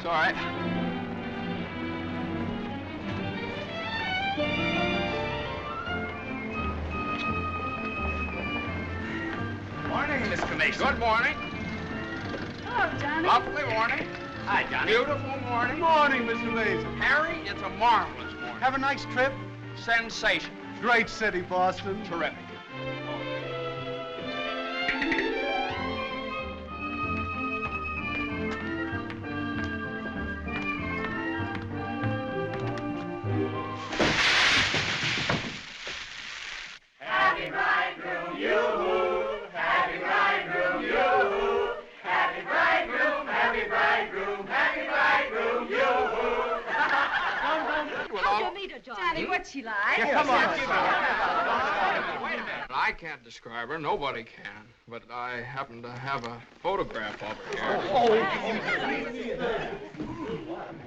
all right. Morning, Mr. Mason. Good morning. Hello, Johnny. Lovely morning. Hi, Johnny. Beautiful morning. Morning, Mr. Mason. Harry, it's a marvelous morning. Have a nice trip. Sensation. Great city, Boston. Terrific. Happy bridegroom, yoo-hoo! Happy bridegroom, yoo-hoo! Happy bridegroom, happy bridegroom, happy bridegroom, yoo-hoo! How'd you meet her, Johnny? What's she like? Come on. Wait a minute. I can't describe her. Nobody can. But I happen to have a photograph of her here.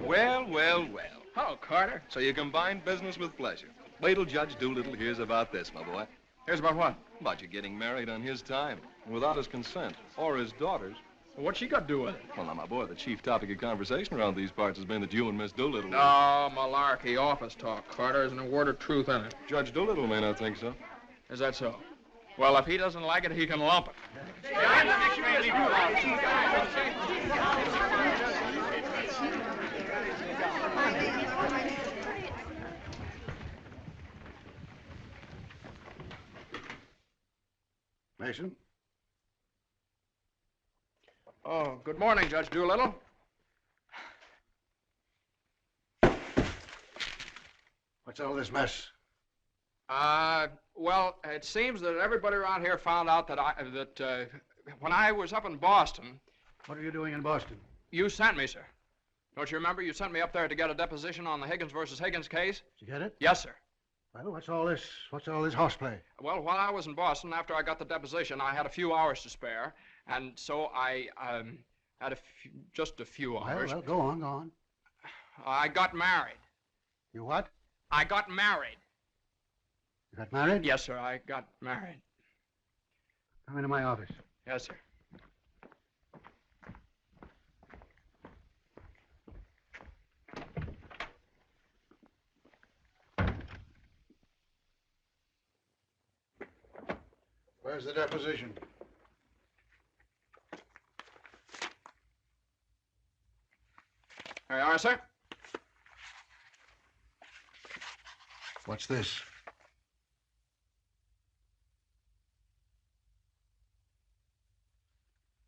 Well, well, well. Hello, Carter. So you combine business with pleasure. Wait till Judge Doolittle hears about this, my boy. Here's about what? About you getting married on his time, without his consent, or his daughter's. What's she got to do with it? Well, now, my boy, the chief topic of conversation around these parts has been that you and Miss Doolittle... No, malarkey, office talk, Carter. Isn't a word of truth in it. Judge Doolittle may not think so. Is that so? Well, if he doesn't like it, he can lump it. Mason? Oh, good morning, Judge Doolittle. What's all this mess? Well, it seems that everybody around here found out that when I was up in Boston... What are you doing in Boston? You sent me, sir. Don't you remember? You sent me up there to get a deposition on the Higgins versus Higgins case? Did you get it? Yes, sir. Well, what's all this horseplay? Well, while I was in Boston, after I got the deposition, I had a few hours to spare, and so I had just a few hours. Well, go on. I got married. You what? I got married. You got married? Yes, sir, I got married. Come into my office. Yes, sir. Where's the deposition? There you are, sir. What's this?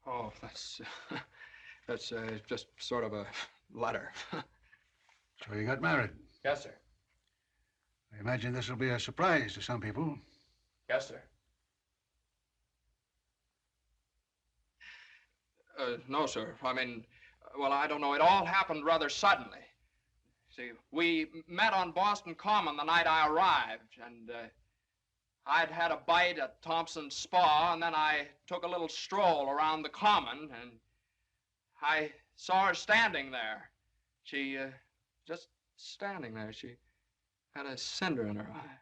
Oh, that's just sort of a letter. So you got married. Yes, sir. I imagine this will be a surprise to some people. Yes, sir. No, sir. I mean, well, I don't know. It all happened rather suddenly. See, we met on Boston Common the night I arrived, and I'd had a bite at Thompson's Spa, and then I took a little stroll around the Common, and I saw her standing there. She, just standing there. She had a cinder in her eye.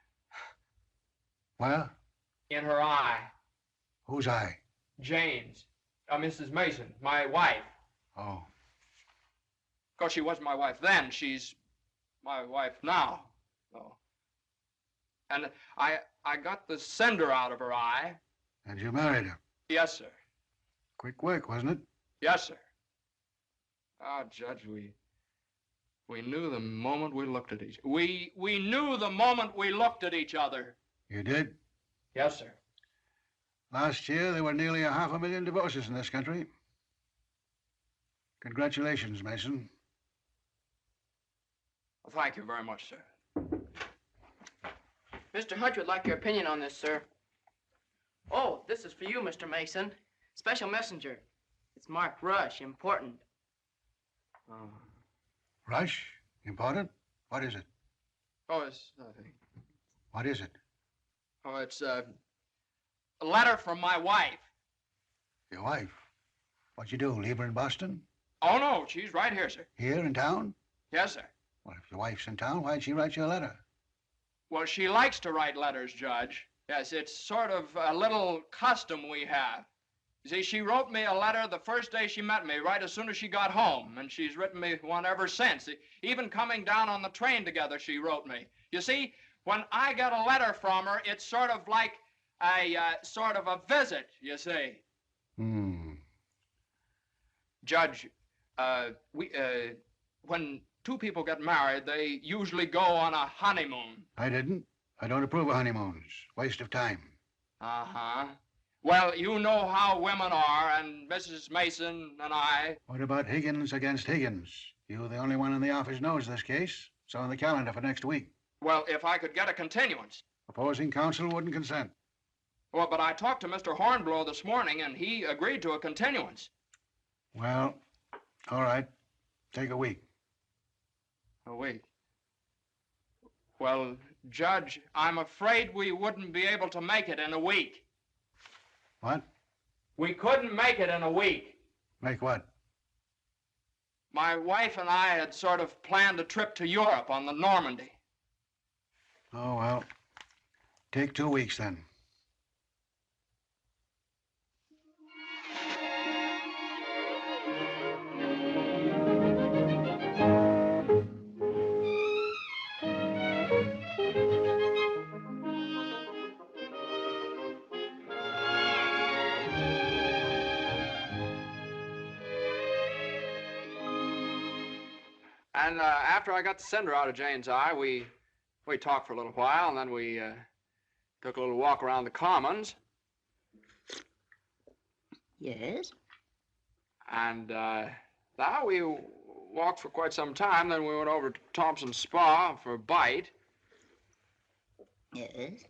Where? In her eye. Whose eye? Jane's. Mrs. Mason, my wife. Oh. Of course, she wasn't my wife then. She's my wife now. Oh. And I got the cinder out of her eye. And you married her? Yes, sir. Quick work, wasn't it? Yes, sir. Ah, Judge, we knew the moment we looked at each... We knew the moment we looked at each other. You did? Yes, sir. Last year, there were nearly 500,000 divorces in this country. Congratulations, Mason. Well, thank you very much, sir. Mr. Hunt would like your opinion on this, sir. Oh, this is for you, Mr. Mason. Special messenger. It's marked Rush, important. Rush? Important? What is it? Oh, it's nothing. What is it? Oh, it's a letter from my wife. Your wife? What'd you do, leave her in Boston? Oh, no, she's right here, sir. Here in town? Yes, sir. Well, if your wife's in town, why'd she write you a letter? Well, she likes to write letters, Judge. Yes, it's sort of a little custom we have. You see, she wrote me a letter the first day she met me, right as soon as she got home, and she's written me one ever since. Even coming down on the train together, she wrote me. You see, when I get a letter from her, it's sort of like sort of a visit, you see. Judge, when two people get married, they usually go on a honeymoon. I didn't. I don't approve of honeymoons. Waste of time. Uh-huh. Well, you know how women are, and Mrs. Mason and I... What about Higgins against Higgins? You the only one in the office knows this case. It's on the calendar for next week. Well, if I could get a continuance. Opposing counsel wouldn't consent. Well, but I talked to Mr. Hornblow this morning, and he agreed to a continuance. Well, all right. Take a week. A week? Well, Judge, I'm afraid we wouldn't be able to make it in a week. What? We couldn't make it in a week. Make what? My wife and I had sort of planned a trip to Europe on the Normandy. Oh, well, take 2 weeks then. And after I got the cinder out of Jane's eye, we talked for a little while, and then we took a little walk around the Commons. Yes? And now we walked for quite some time, then we went over to Thompson's Spa for a bite. Yes?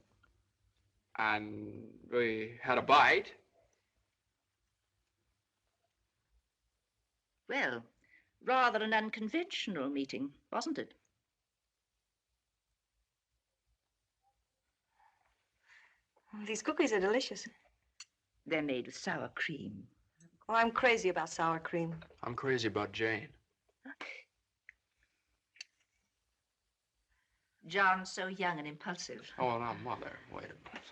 And we had a bite. Well, rather an unconventional meeting, wasn't it? These cookies are delicious. They're made with sour cream. Oh, I'm crazy about sour cream. I'm crazy about Jane. John's so young and impulsive. Oh, now, Mother, wait a minute.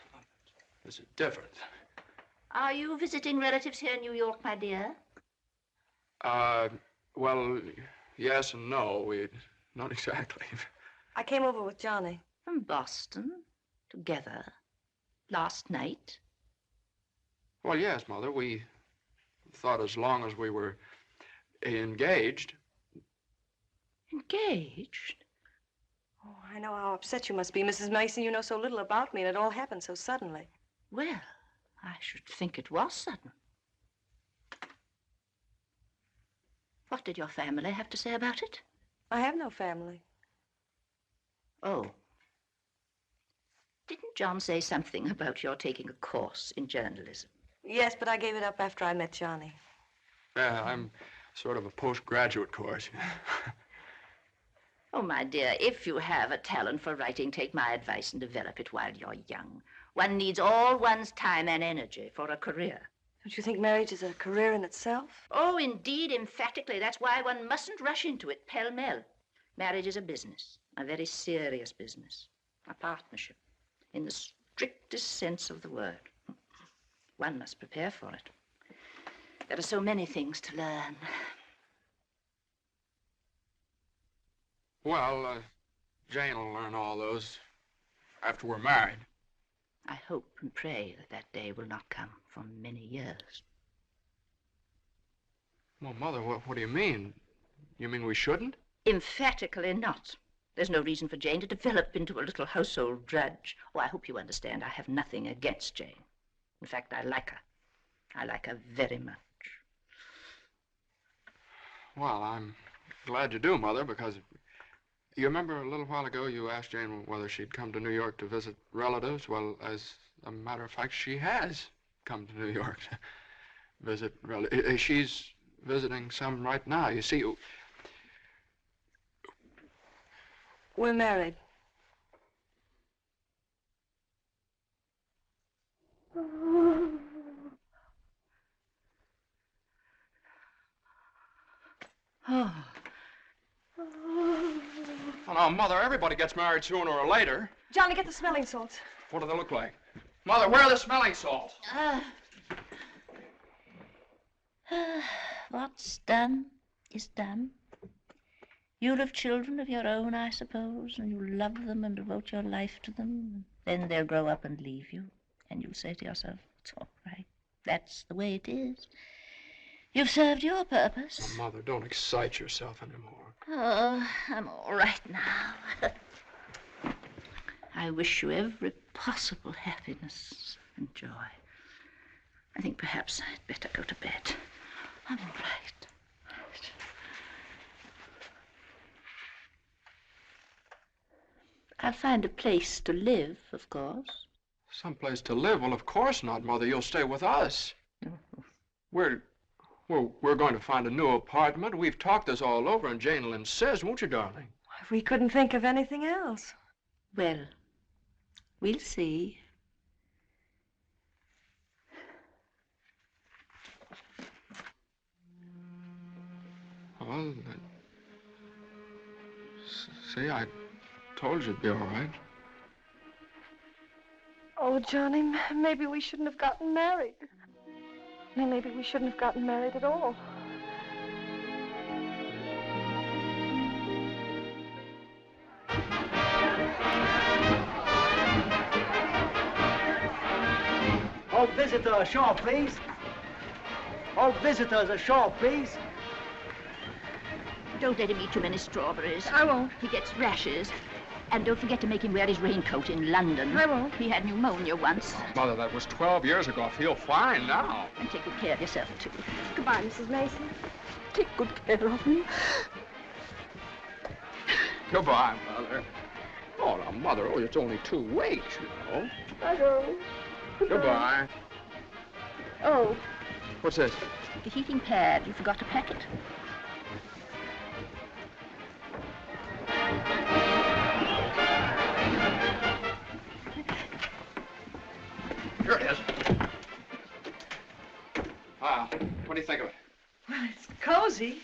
This is different. Are you visiting relatives here in New York, my dear? Well, yes and no. Not exactly. I came over with Johnny. From Boston, together, last night? Well, yes, Mother. We thought as long as we were engaged. Engaged? Oh, I know how upset you must be, Mrs. Mason. You know so little about me, and it all happened so suddenly. Well, I should think it was sudden. What did your family have to say about it? I have no family. Oh. Didn't John say something about your taking a course in journalism? Yes, but I gave it up after I met Johnny. Yeah, I'm sort of a postgraduate course. Oh, my dear, if you have a talent for writing, take my advice and develop it while you're young. One needs all one's time and energy for a career. Don't you think marriage is a career in itself? Oh, indeed, emphatically. That's why one mustn't rush into it pell-mell. Marriage is a business, a very serious business, a partnership, in the strictest sense of the word. One must prepare for it. There are so many things to learn. Well, Jane will learn all those after we're married. I hope and pray that that day will not come for many years. Well, Mother, what do you mean? You mean we shouldn't? Emphatically not. There's no reason for Jane to develop into a little household drudge. Oh, I hope you understand I have nothing against Jane. In fact, I like her. I like her very much. Well, I'm glad you do, Mother, because you remember a little while ago you asked Jane whether she'd come to New York to visit relatives? Well, as a matter of fact, she has come to New York to visit relatives. She's visiting some right now. You see, we're married. Oh. Well, now, Mother, everybody gets married sooner or later. Johnny, get the smelling salts. What do they look like? Mother, where are the smelling salts? What's done is done. You'll have children of your own, I suppose, and you'll love them and devote your life to them. Then they'll grow up and leave you, and you'll say to yourself, it's all right. That's the way it is. You've served your purpose. Oh, Mother, don't excite yourself anymore. Oh, I'm all right now. I wish you every possible happiness and joy. I think perhaps I'd better go to bed. I'm all right. I'll find a place to live, of course. Someplace to live? Well, of course not, Mother. You'll stay with us. We're going to find a new apartment. We've talked this all over, and Jane will insist, won't you, darling? We couldn't think of anything else. Well, we'll see. Well, see, I told you it'd be all right. Oh, Johnny, maybe we shouldn't have gotten married. Maybe we shouldn't have gotten married at all. All visitors ashore, please. All visitors ashore, please. Don't let him eat too many strawberries. I won't. He gets rashes. And don't forget to make him wear his raincoat in London. I won't. He had pneumonia once. Mother, that was 12 years ago. I feel fine now. And take good care of yourself, too. Goodbye, Mrs. Mason. Take good care of him. Goodbye, Mother. Oh, now, Mother, it's only 2 weeks, you know. I know. Goodbye. Oh. What's this? The heating pad. You forgot to pack it. Here it is. What do you think of it? Well, it's cozy.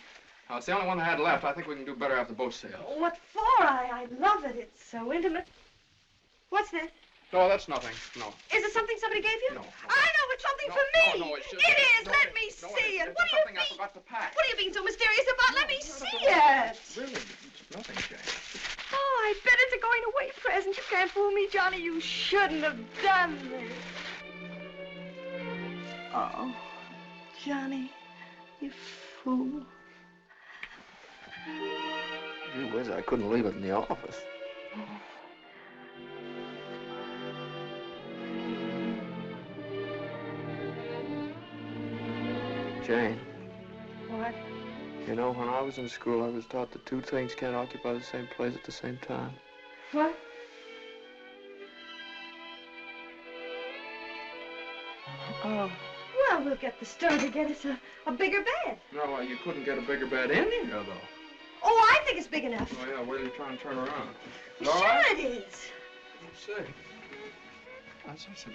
Oh, it's the only one I had left. I think we can do better after both sales. What for? I love it. It's so intimate. What's this? No, that's nothing. No. Is it something somebody gave you? No. I know it's something No, for me. no, it's just... It is. No, Let me no, see it. It's What do you something I mean? forgot to pack. What are you being so mysterious about? Let me see it. Really, it's nothing, Jane. Oh, I bet it's a going away present. You can't fool me, Johnny. You shouldn't have done this. Oh, Johnny, you fool. Gee whiz, I couldn't leave it in the office. Jane. What? You know, when I was in school, I was taught that 2 things can't occupy the same place at the same time. What? Oh. Well, we'll get the store to get us a bigger bed. No, you couldn't get a bigger bed in here, though. Oh, I think it's big enough. Oh, yeah, wait till you try and turn around. Sure All right? it is. Let's see. That's not so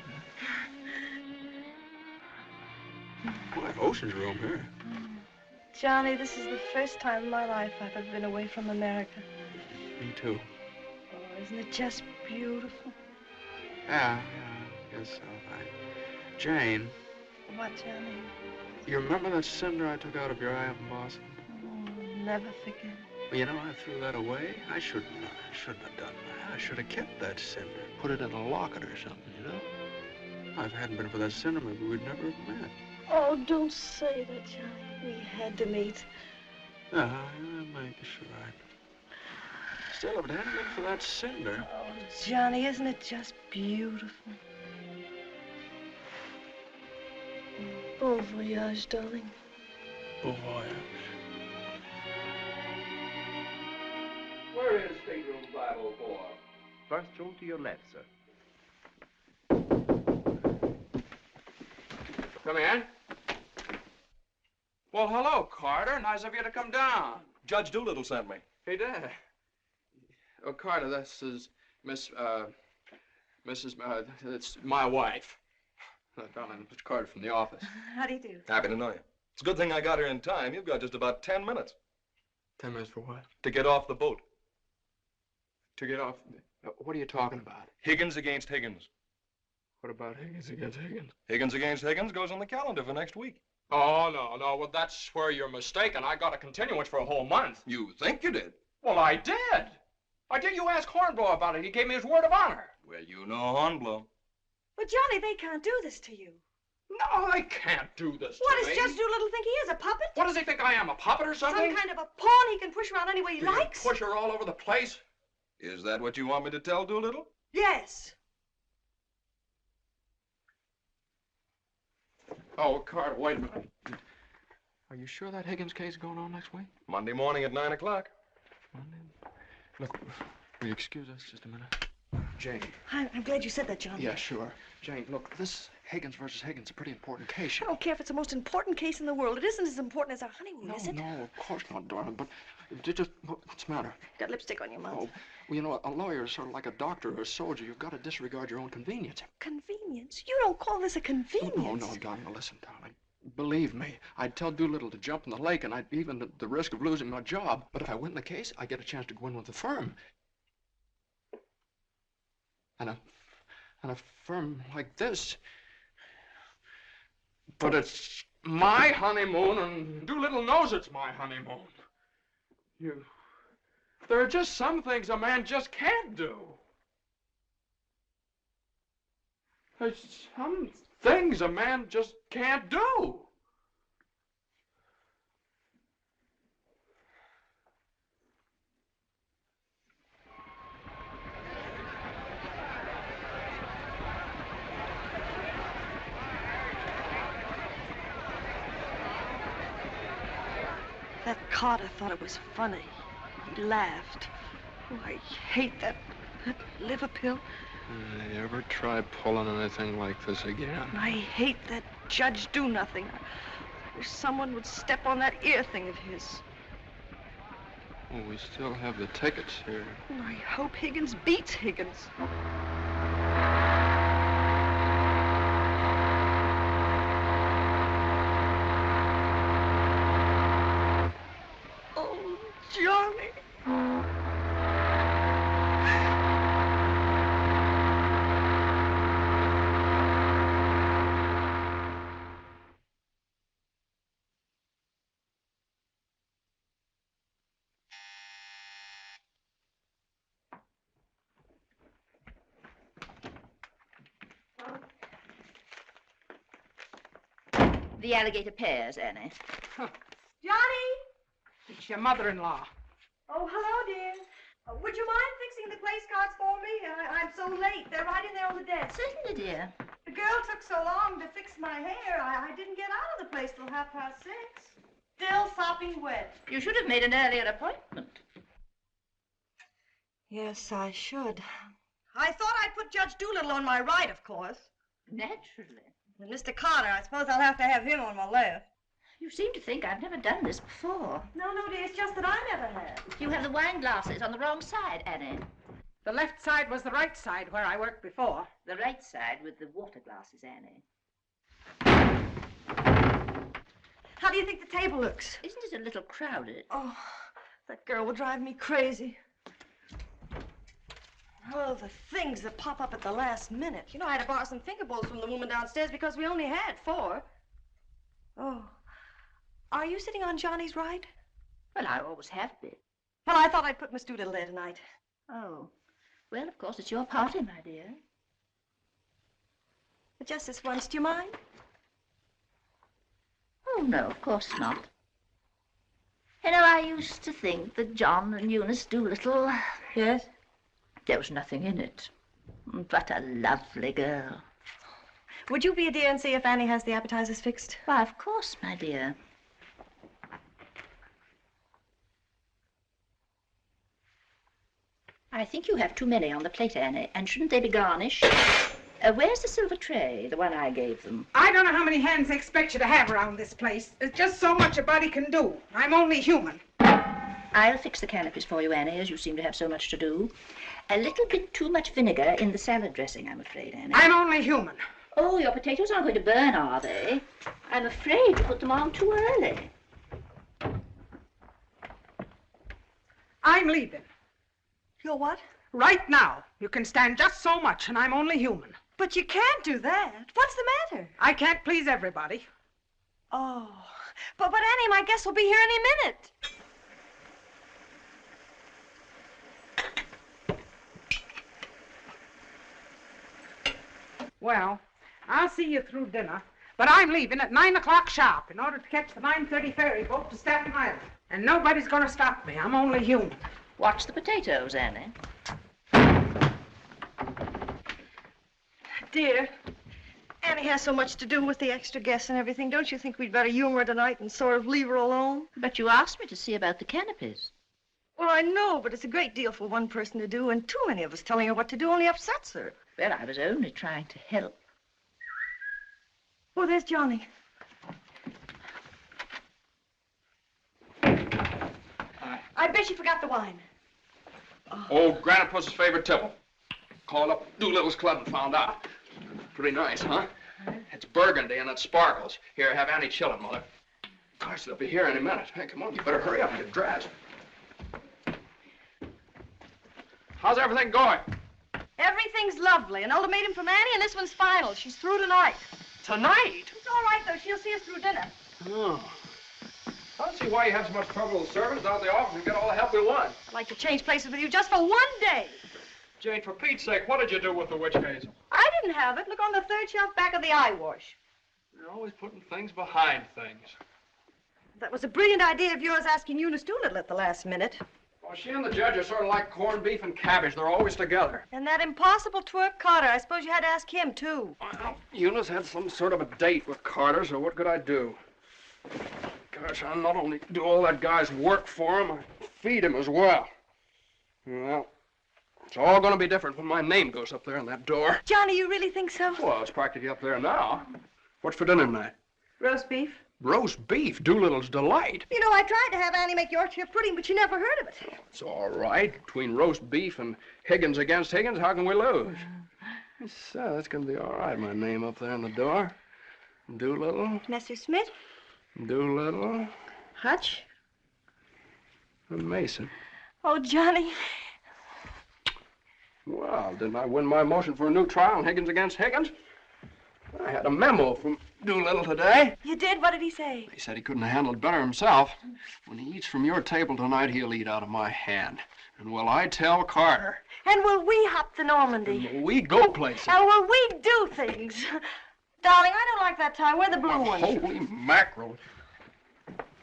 bad. Boy, ocean's room here. Johnny, this is the first time in my life I've ever been away from America. Me too. Oh, isn't it just beautiful? Yeah, I guess so. Jane. What, Johnny? You remember that cinder I took out of your eye up in Boston? Oh, never forget. Well, you know, I threw that away. I shouldn't have done that. I should have kept that cinder, put it in a locket or something, you know? If it hadn't been for that cinder, maybe we'd never have met. Oh, don't say that, Johnny. We had to meet. Yeah, maybe you're right. Still, if it hadn't been for that cinder... Oh, Johnny, isn't it just beautiful? Bon voyage, darling. Bon voyage. Where is stateroom 504? First room to your left, sir. Come in. Well, hello, Carter. Nice of you to come down. Judge Doolittle sent me. He did. Oh, Carter, this is it's my wife. Darling, Mr. Carter from the office. How do you do? Happy to know you. It's a good thing I got here in time. You've got just about 10 minutes. 10 minutes for what? To get off the boat. To get off? What are you talking about? Higgins against Higgins. What about Higgins against Higgins? Higgins against Higgins goes on the calendar for next week. Oh, no. Well, that's where you're mistaken. I got a continuance for a whole month. You think you did? Well, I did. You ask Hornblow about it. He gave me his word of honor. Well, you know Hornblow. But, Johnny, they can't do this to you. No, they can't do this What to does me. Judge Doolittle think he is, a puppet? What does he think I am, a puppet or something? Some kind of a pawn he can push around any way he likes? Push her all over the place? Is that what you want me to tell Doolittle? Yes. Oh, Carter, wait a minute. Are you sure that Higgins case is going on next week? Monday morning at 9 o'clock. Monday? Look, will you excuse us just a minute? Jane. I'm glad you said that, Johnny. Yeah, sure. Jane, look, this Higgins versus Higgins is a pretty important case. I don't care if it's the most important case in the world. It isn't as important as our honeymoon, is it? No, of course not, darling. But what's the matter? Got lipstick on your mouth. Oh, well, you know, a lawyer is sort of like a doctor or a soldier. You've got to disregard your own convenience. Convenience? You don't call this a convenience. Oh, no, darling. Now, listen, darling. Believe me, I'd tell Doolittle to jump in the lake, and I'd even at the risk of losing my job. But if I win the case, I get a chance to go in with the firm. And a firm like this. But it's my honeymoon, and Doolittle knows it's my honeymoon. There are just some things a man just can't do. There's some things a man just can't do. That Carter thought it was funny. He laughed. Oh, I hate that liver pill. You ever try pulling anything like this again? I hate that Judge Do-Nothing. I wish someone would step on that ear thing of his. Well, we still have the tickets here. Oh, I hope Higgins beats Higgins. Oh, Johnny. The alligator pears, Annie. Johnny! It's your mother-in-law. Oh, hello, dear. Would you mind fixing the place cards for me? I'm so late. They're right in there on the desk. Certainly, dear. The girl took so long to fix my hair, I didn't get out of the place till 6:30. Still sopping wet. You should have made an earlier appointment. Yes, I should. I thought I'd put Judge Doolittle on my right, of course. Naturally. And Mr. Carter, I suppose I'll have to have him on my left. You seem to think I've never done this before. No, dear, it's just that I never have. You have the wine glasses on the wrong side, Annie. The left side was the right side where I worked before. The right side with the water glasses, Annie. How do you think the table looks? Isn't it a little crowded? Oh, that girl will drive me crazy. Oh, the things that pop up at the last minute. You know, I had to borrow some finger bowls from the woman downstairs because we only had 4. Oh. Are you sitting on Johnny's right? Well, I always have been. Well, I thought I'd put Miss Doolittle there tonight. Oh. Well, of course, it's your party, my dear. But just this once, do you mind? Oh, no, of course not. You know, I used to think that John and Eunice Doolittle... Yes? There was nothing in it. But a lovely girl. Would you be a dear and see if Annie has the appetizers fixed? Why, of course, my dear. I think you have too many on the plate, Annie, and shouldn't they be garnished? Where's the silver tray, the one I gave them? I don't know how many hands they expect you to have around this place. There's just so much a body can do. I'm only human. I'll fix the canopies for you, Annie, as you seem to have so much to do. A little bit too much vinegar in the salad dressing, I'm afraid, Annie. I'm only human. Oh, your potatoes aren't going to burn, are they? I'm afraid you put them on too early. I'm leaving. You're what? Right now. You can stand just so much, and I'm only human. But you can't do that. What's the matter? I can't please everybody. Oh, but Annie, my guest will be here any minute. Well, I'll see you through dinner, but I'm leaving at 9 o'clock sharp in order to catch the 9:30 ferry boat to Staten Island. And nobody's going to stop me. I'm only human. Watch the potatoes, Annie. Dear, Annie has so much to do with the extra guests and everything. Don't you think we'd better humor her tonight and sort of leave her alone? But you asked me to see about the canopies. Well, I know, but it's a great deal for one person to do, and too many of us telling her what to do only upsets her. Well, I was only trying to help. Oh, there's Johnny. I bet you forgot the wine. Old Grandpa's favorite tipple. Called up Doolittle's club and found out. Pretty nice, huh? It's burgundy and it sparkles. Here, have Annie chill it, Mother. Gosh, they'll be here any minute. Hey, come on, you better hurry up and get dressed. How's everything going? Everything's lovely. An ultimatum from Annie, and this one's final. She's through tonight. Tonight? It's all right, though. She'll see us through dinner. Oh. I don't see why you have so much trouble with servants out of the office and get all the help we want. I'd like to change places with you just for one day. Jane, for Pete's sake, what did you do with the witch case? I didn't have it. Look on the third shelf back of the eye wash. You're always putting things behind things. That was a brilliant idea of yours asking Eunice Doolittle at the last minute. Well, she and the judge are sort of like corned beef and cabbage. They're always together. And that impossible twerp Carter. I suppose you had to ask him, too. Well, Eunice had some sort of a date with Carter, so what could I do? Gosh, I not only do all that guy's work for him, I feed him as well. Well, it's all going to be different when my name goes up there on that door. Johnny, you really think so? Well, it's practically up there now. What's for dinner tonight? Roast beef. Roast beef, Doolittle's delight. You know, I tried to have Annie make Yorkshire pudding, but she never heard of it. It's all right. Between roast beef and Higgins against Higgins, how can we lose? So, that's going to be all right, my name up there on the door. Doolittle. Mr. Smith. Doolittle. Hutch. And Mason. Oh, Johnny. Well, didn't I win my motion for a new trial on Higgins against Higgins? I had a memo from Doolittle today. You did? What did he say? He said he couldn't have handled it better himself. When he eats from your table tonight, he'll eat out of my hand. And will I tell Carter? And will we hop the Normandy? And will we go places? And will we do things? Darling, I don't like that tie. Wear the blue one. Holy mackerel.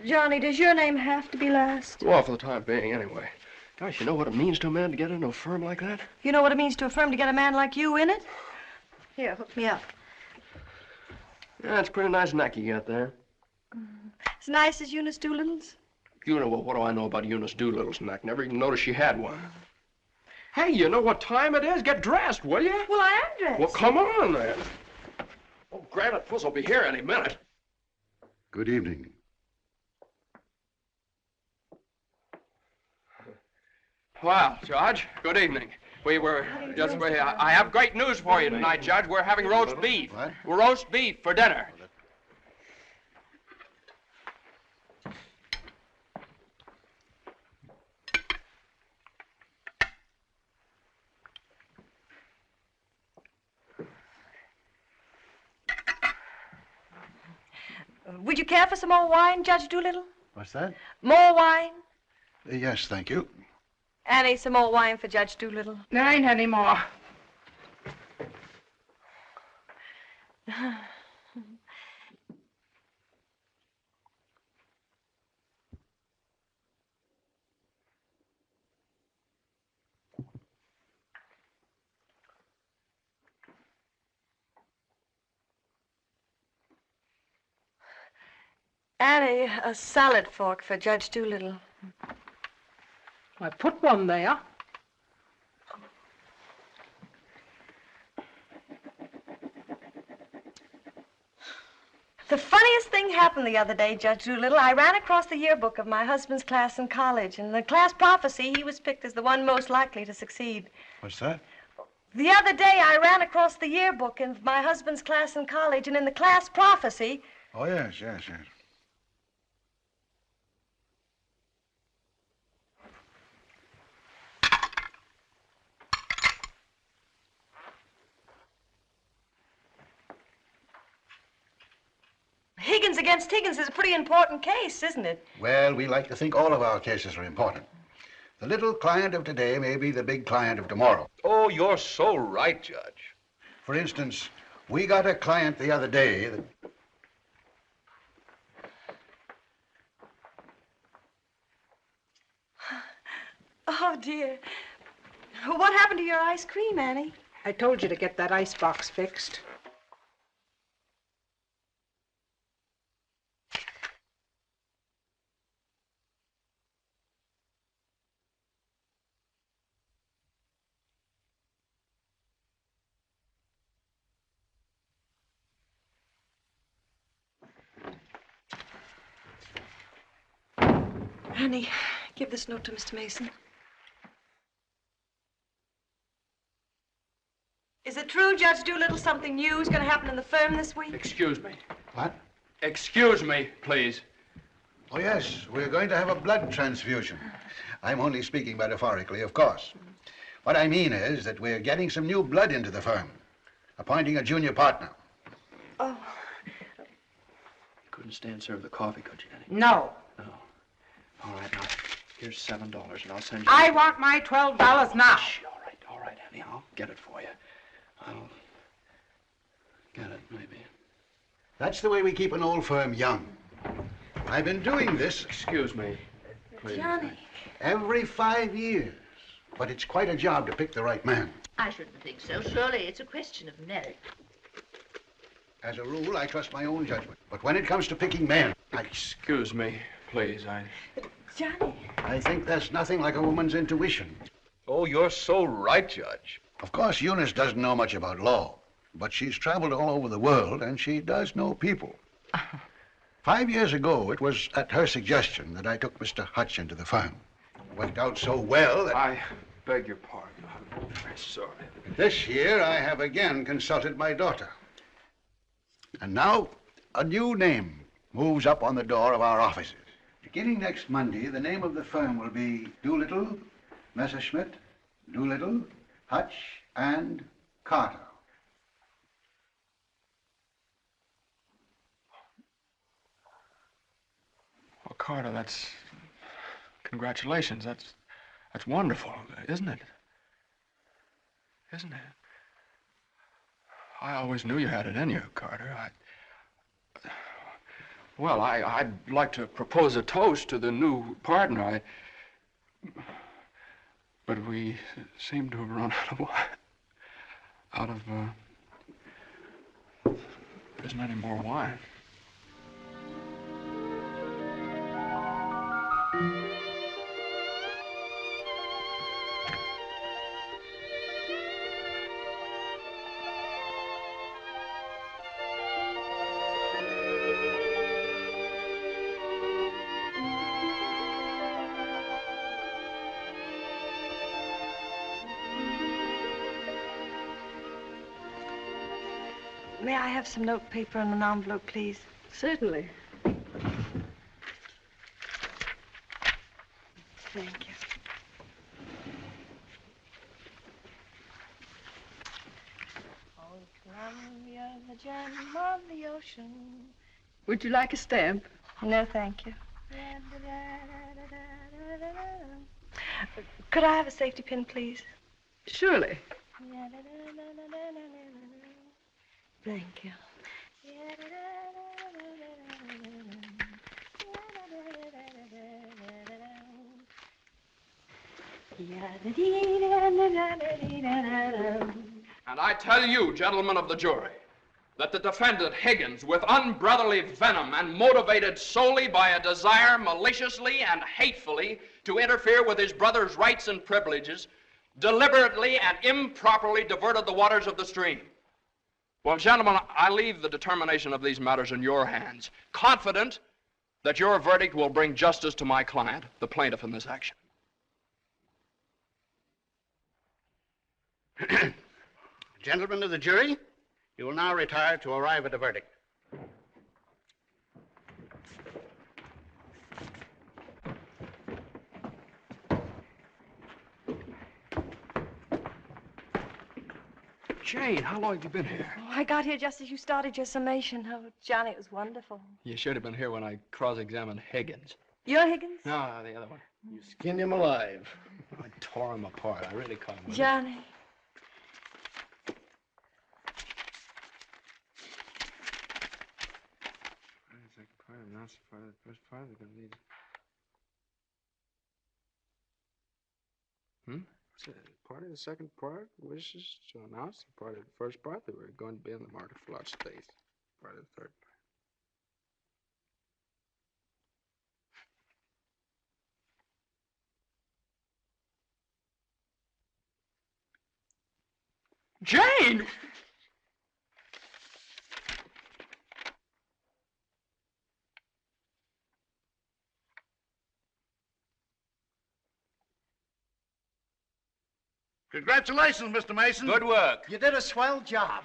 Johnny, does your name have to be last? Well, for the time being, anyway. Gosh, you know what it means to a man to get into a firm like that? You know what it means to a firm to get a man like you in it? Here, hook me up. Yeah, it's a pretty nice neck you got there. As nice as Eunice Doolittle's? You know, well, what do I know about Eunice Doolittle's neck? Never even noticed she had one. Hey, you know what time it is? Get dressed, will you? Well, I am dressed. Well, come on, then. Oh, Granite Puss will be here any minute. Good evening. Well, Judge, good evening. We were just... I have great news for you tonight, Judge. We're having roast beef. What? Roast beef for dinner. Would you care for some more wine, Judge Doolittle? What's that? More wine? Yes, thank you. Annie, some more wine for Judge Doolittle. There ain't any more. Annie, a salad fork for Judge Doolittle. I put one there. The funniest thing happened the other day, Judge Doolittle. I ran across the yearbook of my husband's class in college. And in the class prophecy, he was picked as the one most likely to succeed. What's that? The other day, I ran across the yearbook in my husband's class in college, and in the class prophecy... Oh, yes, yes, yes. He Higgins against Higgins is a pretty important case, isn't it? Well, we like to think all of our cases are important. The little client of today may be the big client of tomorrow. Oh, you're so right, Judge. For instance, we got a client the other day that... Oh, dear. What happened to your ice cream, Annie? I told you to get that ice box fixed. Annie, give this note to Mr. Mason. Is it true, Judge Doolittle, something new is going to happen in the firm this week? Excuse me. What? Excuse me, please. Oh, yes, we're going to have a blood transfusion. I'm only speaking metaphorically, of course. What I mean is that we're getting some new blood into the firm, appointing a junior partner. Oh. Couldn't stand serve the coffee, could you, Annie? No. No. All right, now, here's $7, and I'll send you... I want my $12 now. Shh, all right, Annie, I'll get it for you. I'll get it, maybe. That's the way we keep an old firm young. I've been doing this... Excuse me, please. Johnny. Every 5 years. But it's quite a job to pick the right man. I shouldn't think so. Surely it's a question of merit. As a rule, I trust my own judgment. But when it comes to picking men, Excuse me, please, Johnny. I think there's nothing like a woman's intuition. Oh, you're so right, Judge. Of course, Eunice doesn't know much about law, but she's traveled all over the world, and she does know people. 5 years ago, it was at her suggestion that I took Mr. Hutch into the firm. It worked out so well that... I beg your pardon. I'm very sorry. This year, I have again consulted my daughter. And now, a new name moves up on the door of our offices. Beginning next Monday, the name of the firm will be Doolittle, Messerschmitt, Doolittle, Hutch, and Carter. Well, Carter, that's... Congratulations. That's wonderful, isn't it? Isn't it? I always knew you had it in you, Carter. Well, I'd like to propose a toast to the new partner. But we seem to have run out of wine. There isn't any more wine. May I have some note paper and an envelope, please? Certainly. Thank you. Oh, Columbia, the gem of the ocean. Would you like a stamp? No, thank you. Could I have a safety pin, please? Surely. Thank you. And I tell you, gentlemen of the jury, that the defendant Higgins, with unbrotherly venom and motivated solely by a desire maliciously and hatefully to interfere with his brother's rights and privileges, deliberately and improperly diverted the waters of the stream. Well, gentlemen, I leave the determination of these matters in your hands, confident that your verdict will bring justice to my client, the plaintiff in this action. Gentlemen of the jury, you will now retire to arrive at a verdict. Jane, how long have you been here? Oh, I got here just as you started your summation. Oh, Johnny, it was wonderful. You should have been here when I cross-examined Higgins. You're Higgins? No, the other one. You skinned him alive. I tore him apart. I really caught him. Johnny. The second part, I'm not part of the first part. They're going to need. What's that? Part of the second part wishes to announce the part of the first part that we're going to be in the market for large space. Part of the third part. Jane! Congratulations, Mr. Mason. Good work. You did a swell job.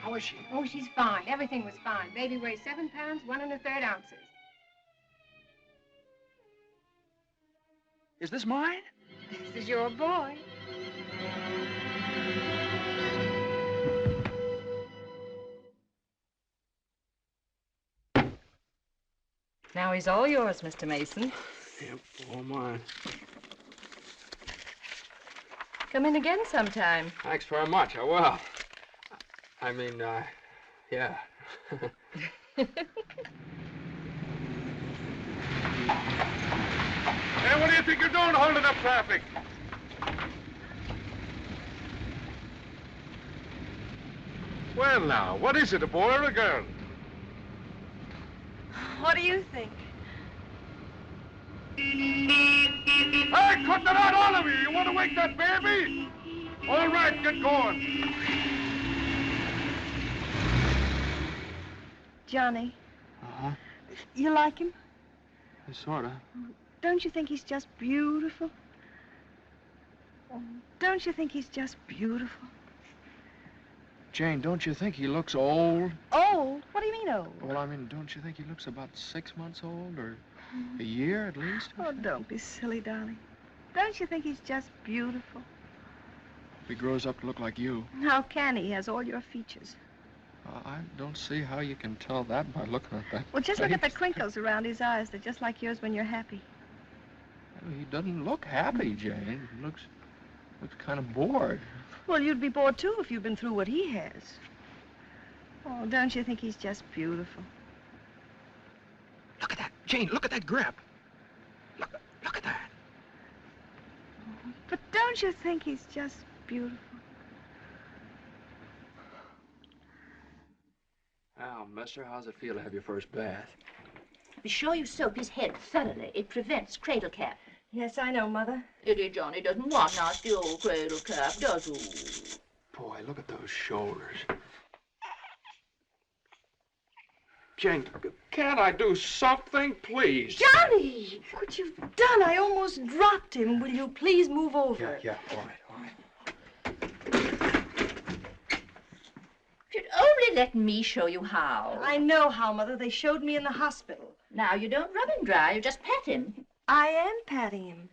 How is she? Oh, she's fine. Everything was fine. Baby weighs 7 pounds, 1 1/3 ounces. Is this mine? This is your boy. Now he's all yours, Mr. Mason. Yep, all mine. Come in again sometime. Thanks very much. I will. I mean, yeah. Hey, what do you think you're doing holding up traffic? Well, now, what is it, a boy or a girl? What do you think? Hey, cut that out, all of you! You want to wake that baby? All right, get going. Johnny, Uh-huh. you like him? Sort of. Don't you think he's just beautiful? Don't you think he's just beautiful? Jane, don't you think he looks old? Old? What do you mean old? Well, I mean, don't you think he looks about 6 months old, or a year at least? Oh, don't be silly, darling. Don't you think he's just beautiful? If he grows up to look like you. How can he? He has all your features. I don't see how you can tell that by looking at that. Well, just look at the face. crinkles around his eyes. They're just like yours when you're happy. He doesn't look happy, Jane. He looks kind of bored. Well, you'd be bored, too, if you'd been through what he has. Oh, don't you think he's just beautiful? Look at that, Jane. Look at that grip. Look at that. But don't you think he's just beautiful? Well, mister, how's it feel to have your first bath? Be sure you soap his head thoroughly. It prevents cradle cap. Yes, I know, Mother. Idiot Johnny doesn't want nasty old cradle cap, does he? Boy, look at those shoulders. Jane, can't I do something, please? Johnny! What you've done, I almost dropped him. Will you please move over? Yeah, all right. let me show you how. I know how, Mother. They showed me in the hospital. Now, you don't rub him dry, you just pat him. I am patting him.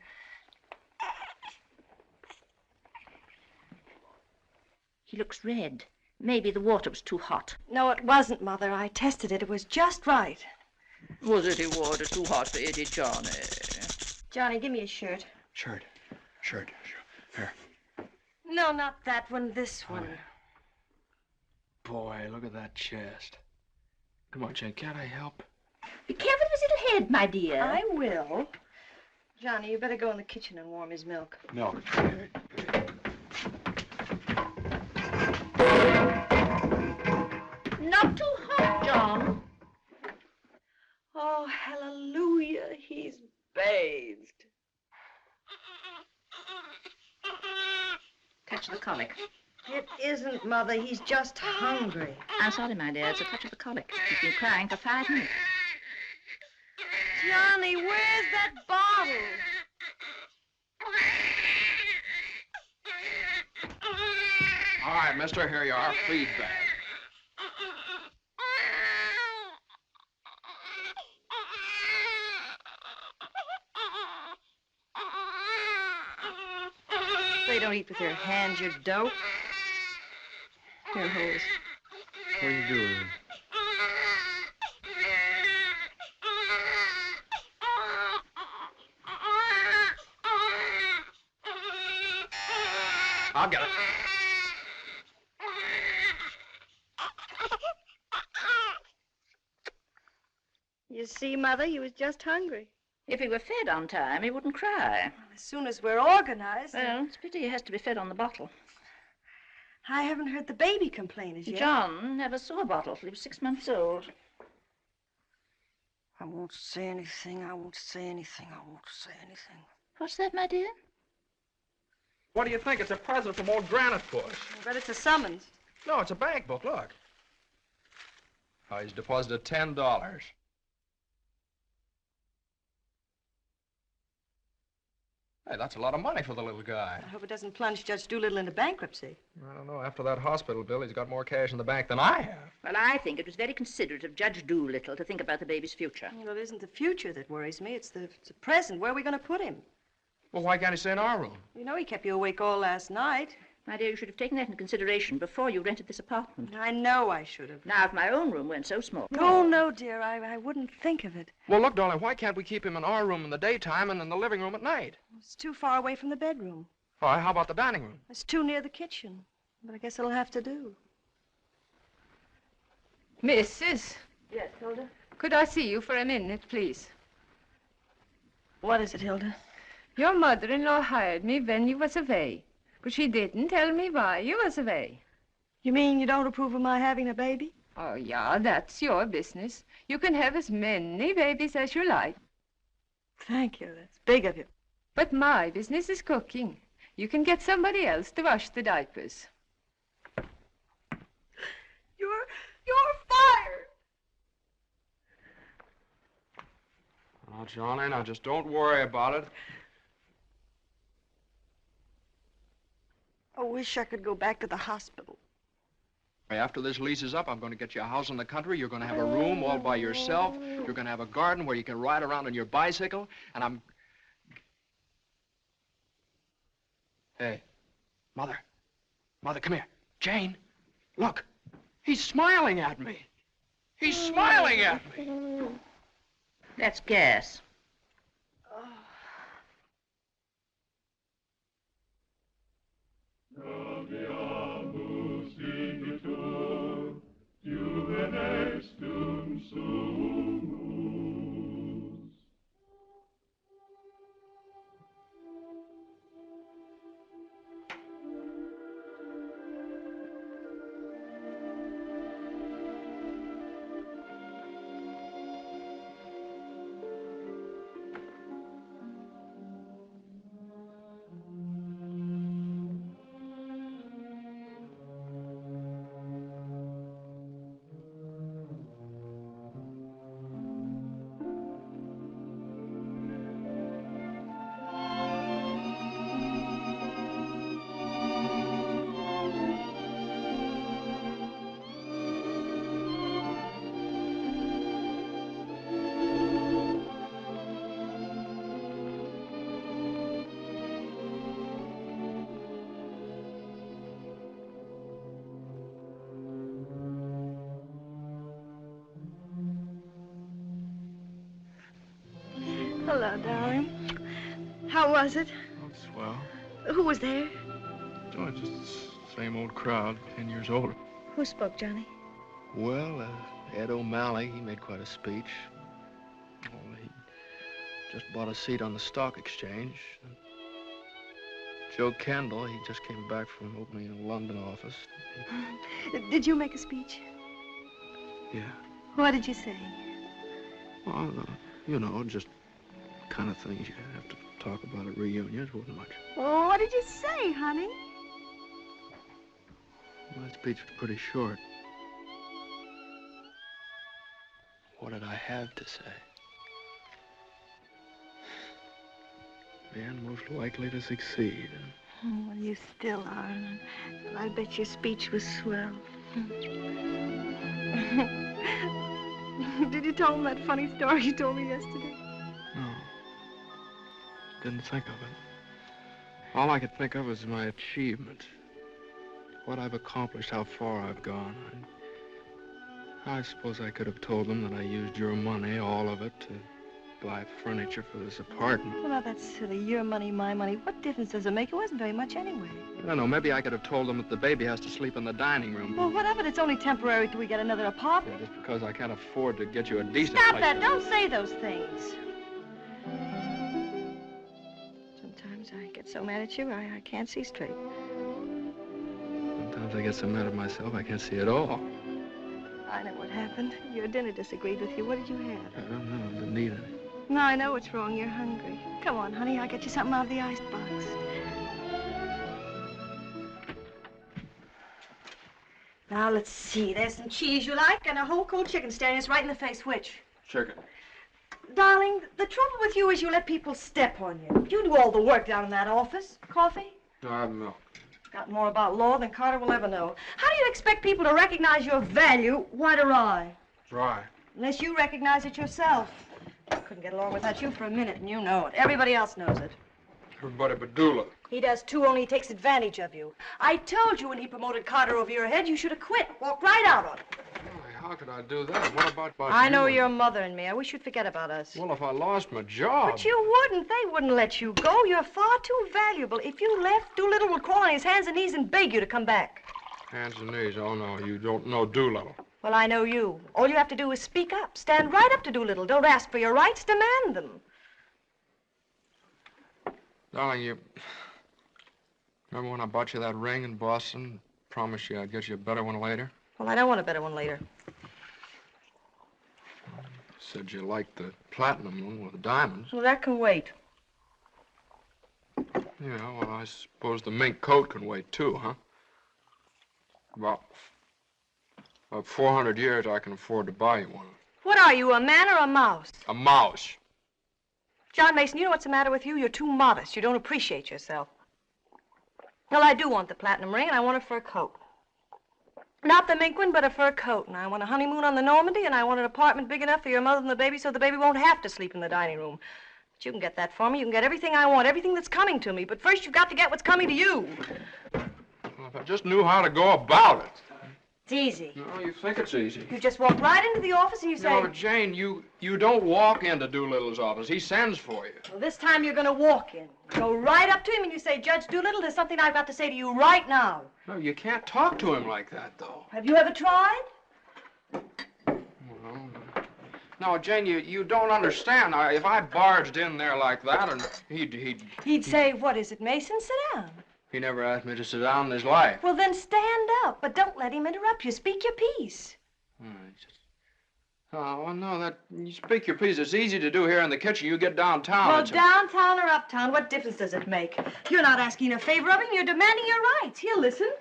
He looks red. Maybe the water was too hot. No, it wasn't, Mother. I tested it. It was just right. Was it the water too hot for Eddie, Johnny? Johnny, give me a shirt. Shirt. Here. No, not that one. This one. Boy, look at that chest. Come on, Jane, can't I help? Be careful with his little head, my dear. I will. Johnny, you better go in the kitchen and warm his milk. Milk. Not too hot, John. Oh, hallelujah. He's bathed. Touch the colic. It isn't, Mother. He's just hungry. I'm sorry, my dear. It's a touch of the colic. He's been crying for 5 minutes. Johnny, where's that bottle? All right, mister, here you are. Feed bag. They don't eat with their hands, you dope. Here, hold this. What are you doing? I'll get it. You see, Mother, he was just hungry. If he were fed on time, he wouldn't cry. As soon as we're organized. Well, it's a pity he has to be fed on the bottle. I haven't heard the baby complain as yet. John never saw a bottle till he was 6 months old. I won't say anything. I won't say anything. I won't say anything. What's that, my dear? What do you think? It's a present from old Granite Bush. I bet it's a summons. No, it's a bank book. Look. Oh, he's deposited $10. Hey, that's a lot of money for the little guy. I hope it doesn't plunge Judge Doolittle into bankruptcy. I don't know. After that hospital bill, he's got more cash in the bank than I have. Well, I think it was very considerate of Judge Doolittle to think about the baby's future. Well, it isn't the future that worries me. It's the present. Where are we going to put him? Well, why can't he stay in our room? You know he kept you awake all last night. My dear, you should have taken that into consideration before you rented this apartment. I know I should have. Now, if my own room weren't so small. Oh, no, dear. I wouldn't think of it. Well, look, darling, why can't we keep him in our room in the daytime and in the living room at night? It's too far away from the bedroom. All right, how about the dining room? It's too near the kitchen. But I guess it'll have to do. Mrs. Yes, Hilda? Could I see you for a minute, please? What is it, Hilda? Your mother-in-law hired me when you was away, but she didn't tell me why you was away. You mean you don't approve of my having a baby? Oh, yeah, that's your business. You can have as many babies as you like. Thank you. That's big of you. But my business is cooking. You can get somebody else to wash the diapers. You're fired. Oh, Johnny, now just don't worry about it. I wish I could go back to the hospital. After this lease is up, I'm going to get you a house in the country. You're going to have a room all by yourself. You're going to have a garden where you can ride around on your bicycle. And I'm... Hey, Mother. Mother, come here. Jane, look. He's smiling at me. He's smiling at me. That's gas. Hello, darling. How was it? Oh, swell. Who was there? Oh, just the same old crowd, 10 years older. Who spoke, Johnny? Well, Ed O'Malley, he made quite a speech. Oh, he just bought a seat on the stock exchange. Joe Kendall, he just came back from opening a London office. Did you make a speech? Yeah. What did you say? Well, you know, just kind of things you have to talk about at reunions. Wasn't much. Oh, what did you say, honey? My speech was pretty short. What did I have to say? Man most likely to succeed. Oh, well, you still are. Well, I bet your speech was swell. Did you tell him that funny story you told me yesterday? No. Didn't think of it. All I could think of was my achievement. What I've accomplished, how far I've gone. I suppose I could have told them that I used your money, all of it, to buy furniture for this apartment. Well, now, that's silly. Your money, my money. What difference does it make? It wasn't very much anyway. I don't know. Maybe I could have told them that the baby has to sleep in the dining room. Well, what of it? It's only temporary till we get another apartment. Yeah, just because I can't afford to get you a decent Stop place that. to Don't live. say those things. Sometimes I get so mad at you, I can't see straight. Sometimes I get so mad at myself I can't see at all. I know what happened. Your dinner disagreed with you. What did you have? I don't know. I didn't need any. No, I know what's wrong. You're hungry. Come on, honey. I'll get you something out of the icebox. Now, let's see. There's some cheese you like and a whole cold chicken staring us right in the face. Which? Chicken. Darling, the trouble with you is you let people step on you. You do all the work down in that office. Coffee? No, I have milk. Got more about law than Carter will ever know. How do you expect people to recognize your value, white or rye? Dry. Unless you recognize it yourself. Couldn't get along without you for a minute, and you know it. Everybody else knows it. Everybody but Doolittle. He does too, only he takes advantage of you. I told you when he promoted Carter over your head, you should have quit. Walked right out on him. How could I do that? What about I know you? your mother and me. I wish you'd forget about us. Well, if I lost my job... But you wouldn't. They wouldn't let you go. You're far too valuable. If you left, Doolittle would crawl on his hands and knees and beg you to come back. Hands and knees. Oh, no, you don't know Doolittle. Well, I know you. All you have to do is speak up. Stand right up to Doolittle. Don't ask for your rights. Demand them. Darling, you... Remember when I bought you that ring in Boston? Promised you I'd get you a better one later? Well, I don't want a better one later. Said you liked the platinum one with the diamonds. Well, that can wait. Yeah, well, I suppose the mink coat can wait, too, huh? About 400 years, I can afford to buy you one. What are you, a man or a mouse? A mouse. John Mason, you know what's the matter with you? You're too modest. You don't appreciate yourself. Well, I do want the platinum ring, and I want a fur coat. Not the mink one, but a fur coat. And I want a honeymoon on the Normandy, and I want an apartment big enough for your mother and the baby so the baby won't have to sleep in the dining room. But you can get that for me. You can get everything I want, everything that's coming to me. But first, you've got to get what's coming to you. Well, if I just knew how to go about it. It's easy. No, you think it's easy. You just walk right into the office and you say... No, but Jane, you don't walk into Doolittle's office. He sends for you. Well, this time you're going to walk in. Go right up to him and you say, Judge Doolittle, there's something I've got to say to you right now. No, you can't talk to him like that, though. Have you ever tried? Well, no, Jane, you don't understand. If I barged in there like that, and He'd say, what is it, Mason? Sit down. He never asked me to sit down in his life. Well, then stand up, but don't let him interrupt you. Speak your piece. Oh, well, no, you speak your piece. It's easy to do here in the kitchen. You get downtown. Well, downtown or uptown, what difference does it make? You're not asking a favor of him. You're demanding your rights. He'll listen.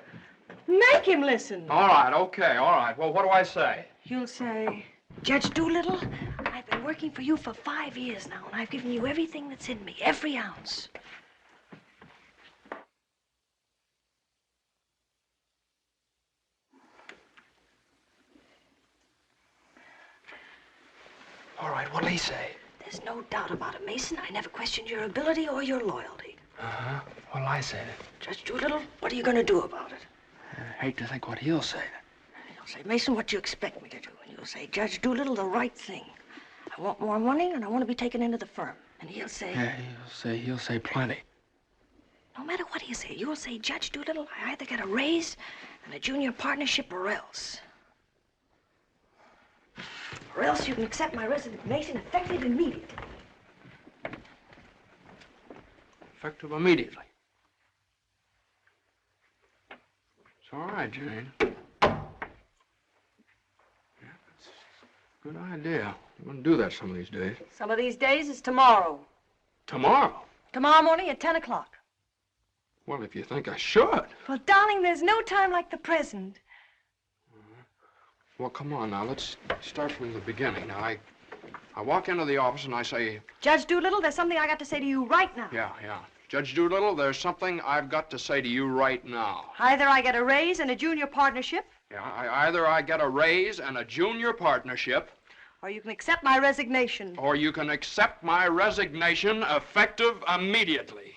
Make him listen. All right, okay, all right. Well, what do I say? You'll say, Judge Doolittle, I've been working for you for 5 years now, and I've given you everything that's in me, every ounce. All right, what'll he say? There's no doubt about it, Mason. I never questioned your ability or your loyalty. Uh-huh. What'll I say then? Judge Doolittle, what are you going to do about it? I hate to think what he'll say. He'll say, Mason, what do you expect me to do? And you'll say, Judge Doolittle, the right thing. I want more money, and I want to be taken into the firm. And he'll say... Yeah, he'll say plenty. No matter what he'll say, you'll say, Judge Doolittle, I either get a raise and a junior partnership or else. Or else you can accept my resignation effective immediately. Effective immediately. It's all right, Jane. Yeah, that's a good idea. I'm going to do that some of these days. Some of these days is tomorrow. Tomorrow? Tomorrow morning at 10 o'clock. Well, if you think I should. Well, darling, there's no time like the present. Well, come on now. Let's start from the beginning. Now, I walk into the office and I say... Judge Doolittle, there's something I got to say to you right now. Yeah. Judge Doolittle, there's something I've got to say to you right now. Either I get a raise and a junior partnership... Yeah, either I get a raise and a junior partnership... Or you can accept my resignation. Or you can accept my resignation effective immediately.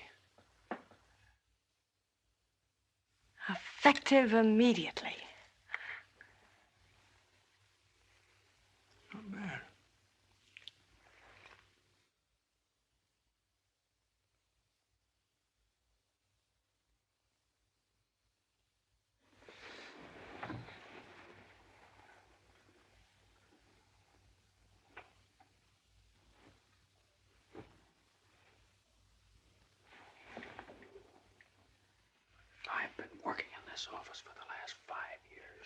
Effective immediately. Not bad. I've been working in this office for the last 5 years.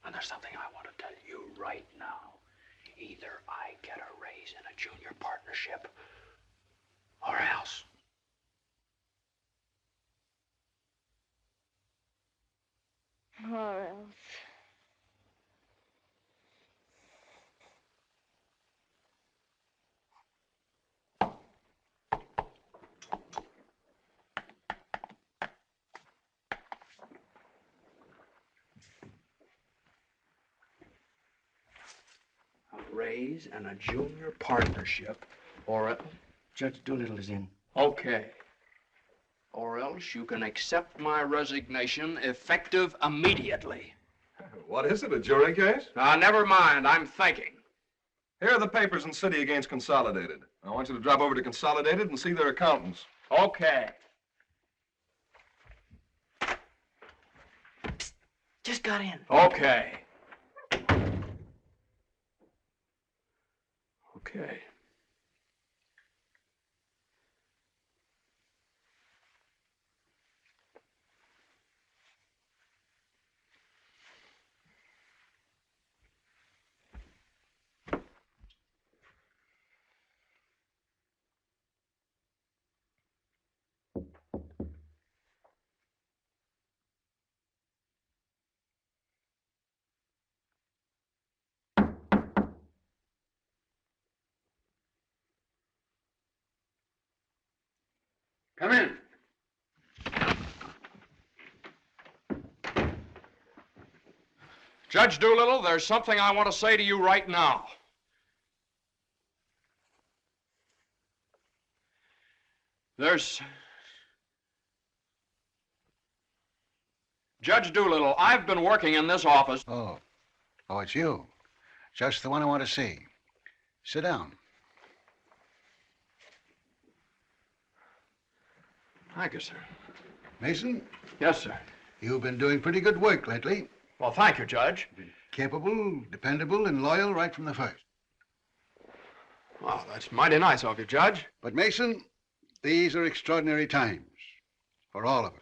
And there's something I want to tell you right now. Either I get a raise and a junior partnership, or else. Or else. A raise and a junior partnership, or else... Judge Doolittle is in. Okay. Or else you can accept my resignation effective immediately. What is it, a jury case? Never mind, I'm thinking. Here are the papers in City against Consolidated. I want you to drop over to Consolidated and see their accountants. Okay. Psst, just got in. Okay. Okay. Come in. Judge Doolittle, there's something I want to say to you right now. Judge Doolittle, I've been working in this office. Oh, it's you. Just the one I want to see. Sit down. Thank you, sir. Mason, Yes, sir. you've been doing pretty good work lately. Well, thank you, Judge. Capable, dependable, and loyal right from the first. Well, that's mighty nice of you, Judge. But Mason, these are extraordinary times for all of us.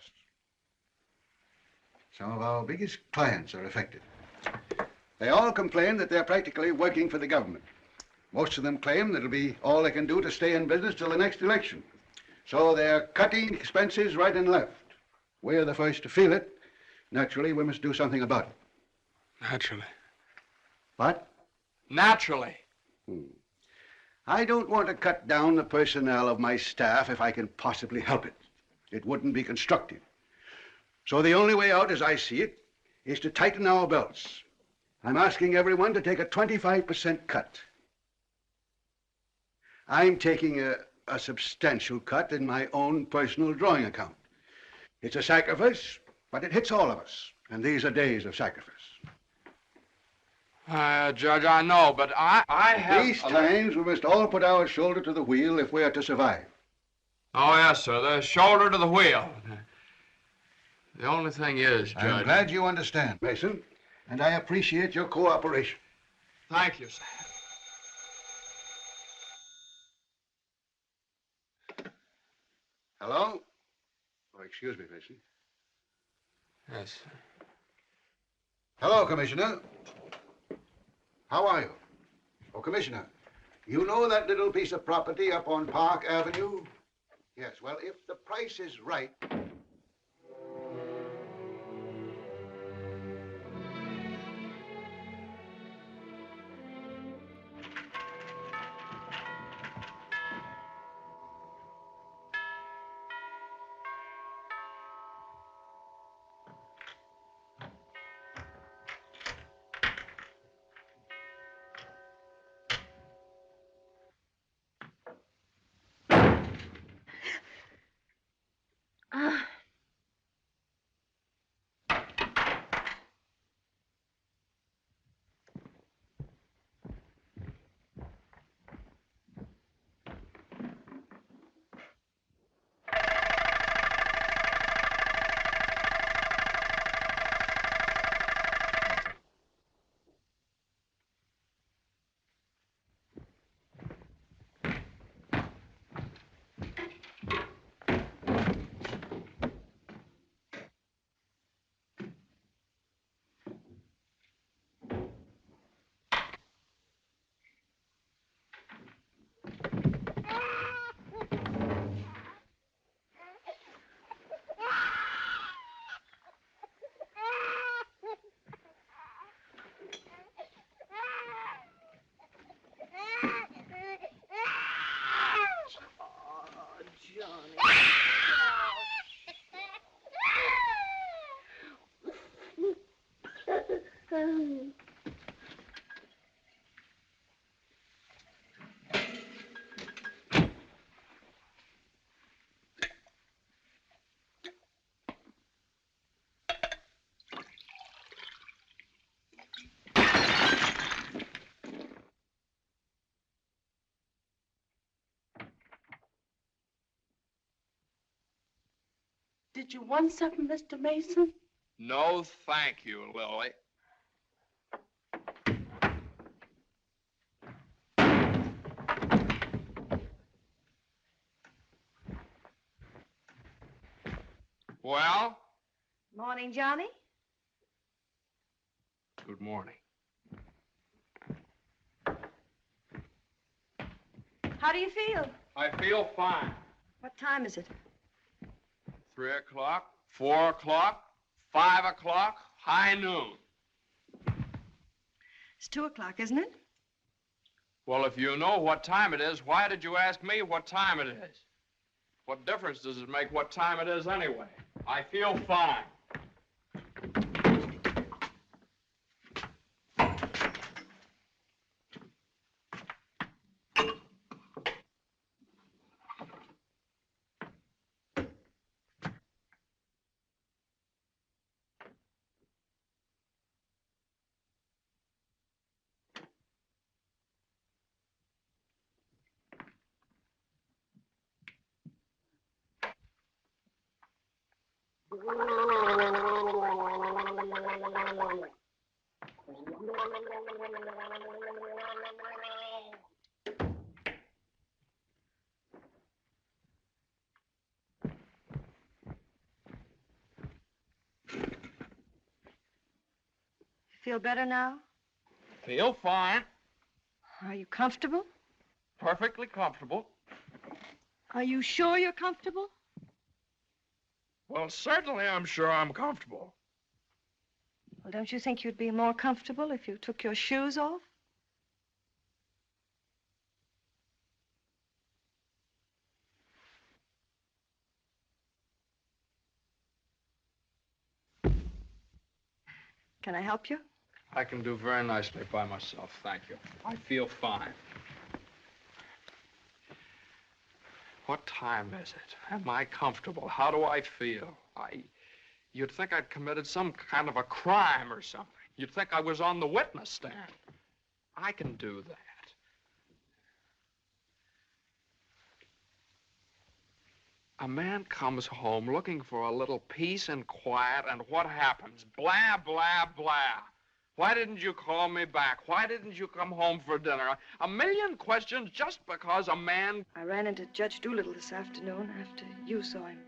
Some of our biggest clients are affected. They all complain that they're practically working for the government. Most of them claim that it'll be all they can do to stay in business till the next election. So they're cutting expenses right and left. We're the first to feel it. Naturally, we must do something about it. Naturally. What? Naturally. I don't want to cut down the personnel of my staff if I can possibly help it. It wouldn't be constructive. So the only way out, as I see it, is to tighten our belts. I'm asking everyone to take a 25% cut. I'm taking a substantial cut in my own personal drawing account. It's a sacrifice, but it hits all of us, and these are days of sacrifice. Judge, I know, but I have... These times, we must all put our shoulder to the wheel if we are to survive. Oh, yes, sir. The shoulder to the wheel. The only thing is, Judge... I'm glad you understand, Mason, and I appreciate your cooperation. Thank you, sir. Hello? Oh, excuse me, Mason. Yes, sir. Hello, Commissioner. How are you? Oh, Commissioner, you know that little piece of property up on Park Avenue? Yes, well, if the price is right... Did you want something, Mr. Mason? No, thank you, Lily. Well? Morning, Johnny. Good morning. How do you feel? I feel fine. What time is it? 3 o'clock, 4 o'clock, 5 o'clock, high noon. It's 2 o'clock, isn't it? Well, if you know what time it is, why did you ask me what time it is? What difference does it make what time it is anyway? I feel fine. Feel better now? Feel fine. Are you comfortable? Perfectly comfortable. Are you sure you're comfortable? Well, certainly I'm sure I'm comfortable. Well, don't you think you'd be more comfortable if you took your shoes off? Can I help you? I can do very nicely by myself, thank you. I feel fine. What time is it? Am I comfortable? How do I feel? You'd think I'd committed some kind of a crime or something. You'd think I was on the witness stand. I can do that. A man comes home looking for a little peace and quiet, and what happens? Blah, blah, blah. Why didn't you call me back? Why didn't you come home for dinner? A million questions just because a man... I ran into Judge Doolittle this afternoon after you saw him.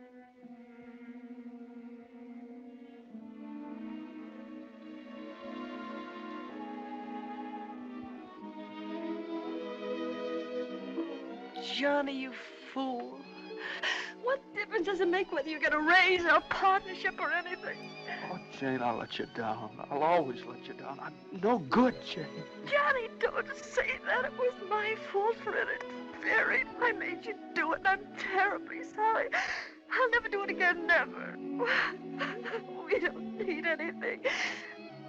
Johnny, you fool. What difference does it make whether you get a raise or a partnership or anything? Oh, Jane, I'll let you down. I'll always let you down. I'm no good, Jane. Johnny, don't say that. It was my fault for interfering. I made you do it, and I'm terribly sorry. I'll never do it again, never. We don't need anything.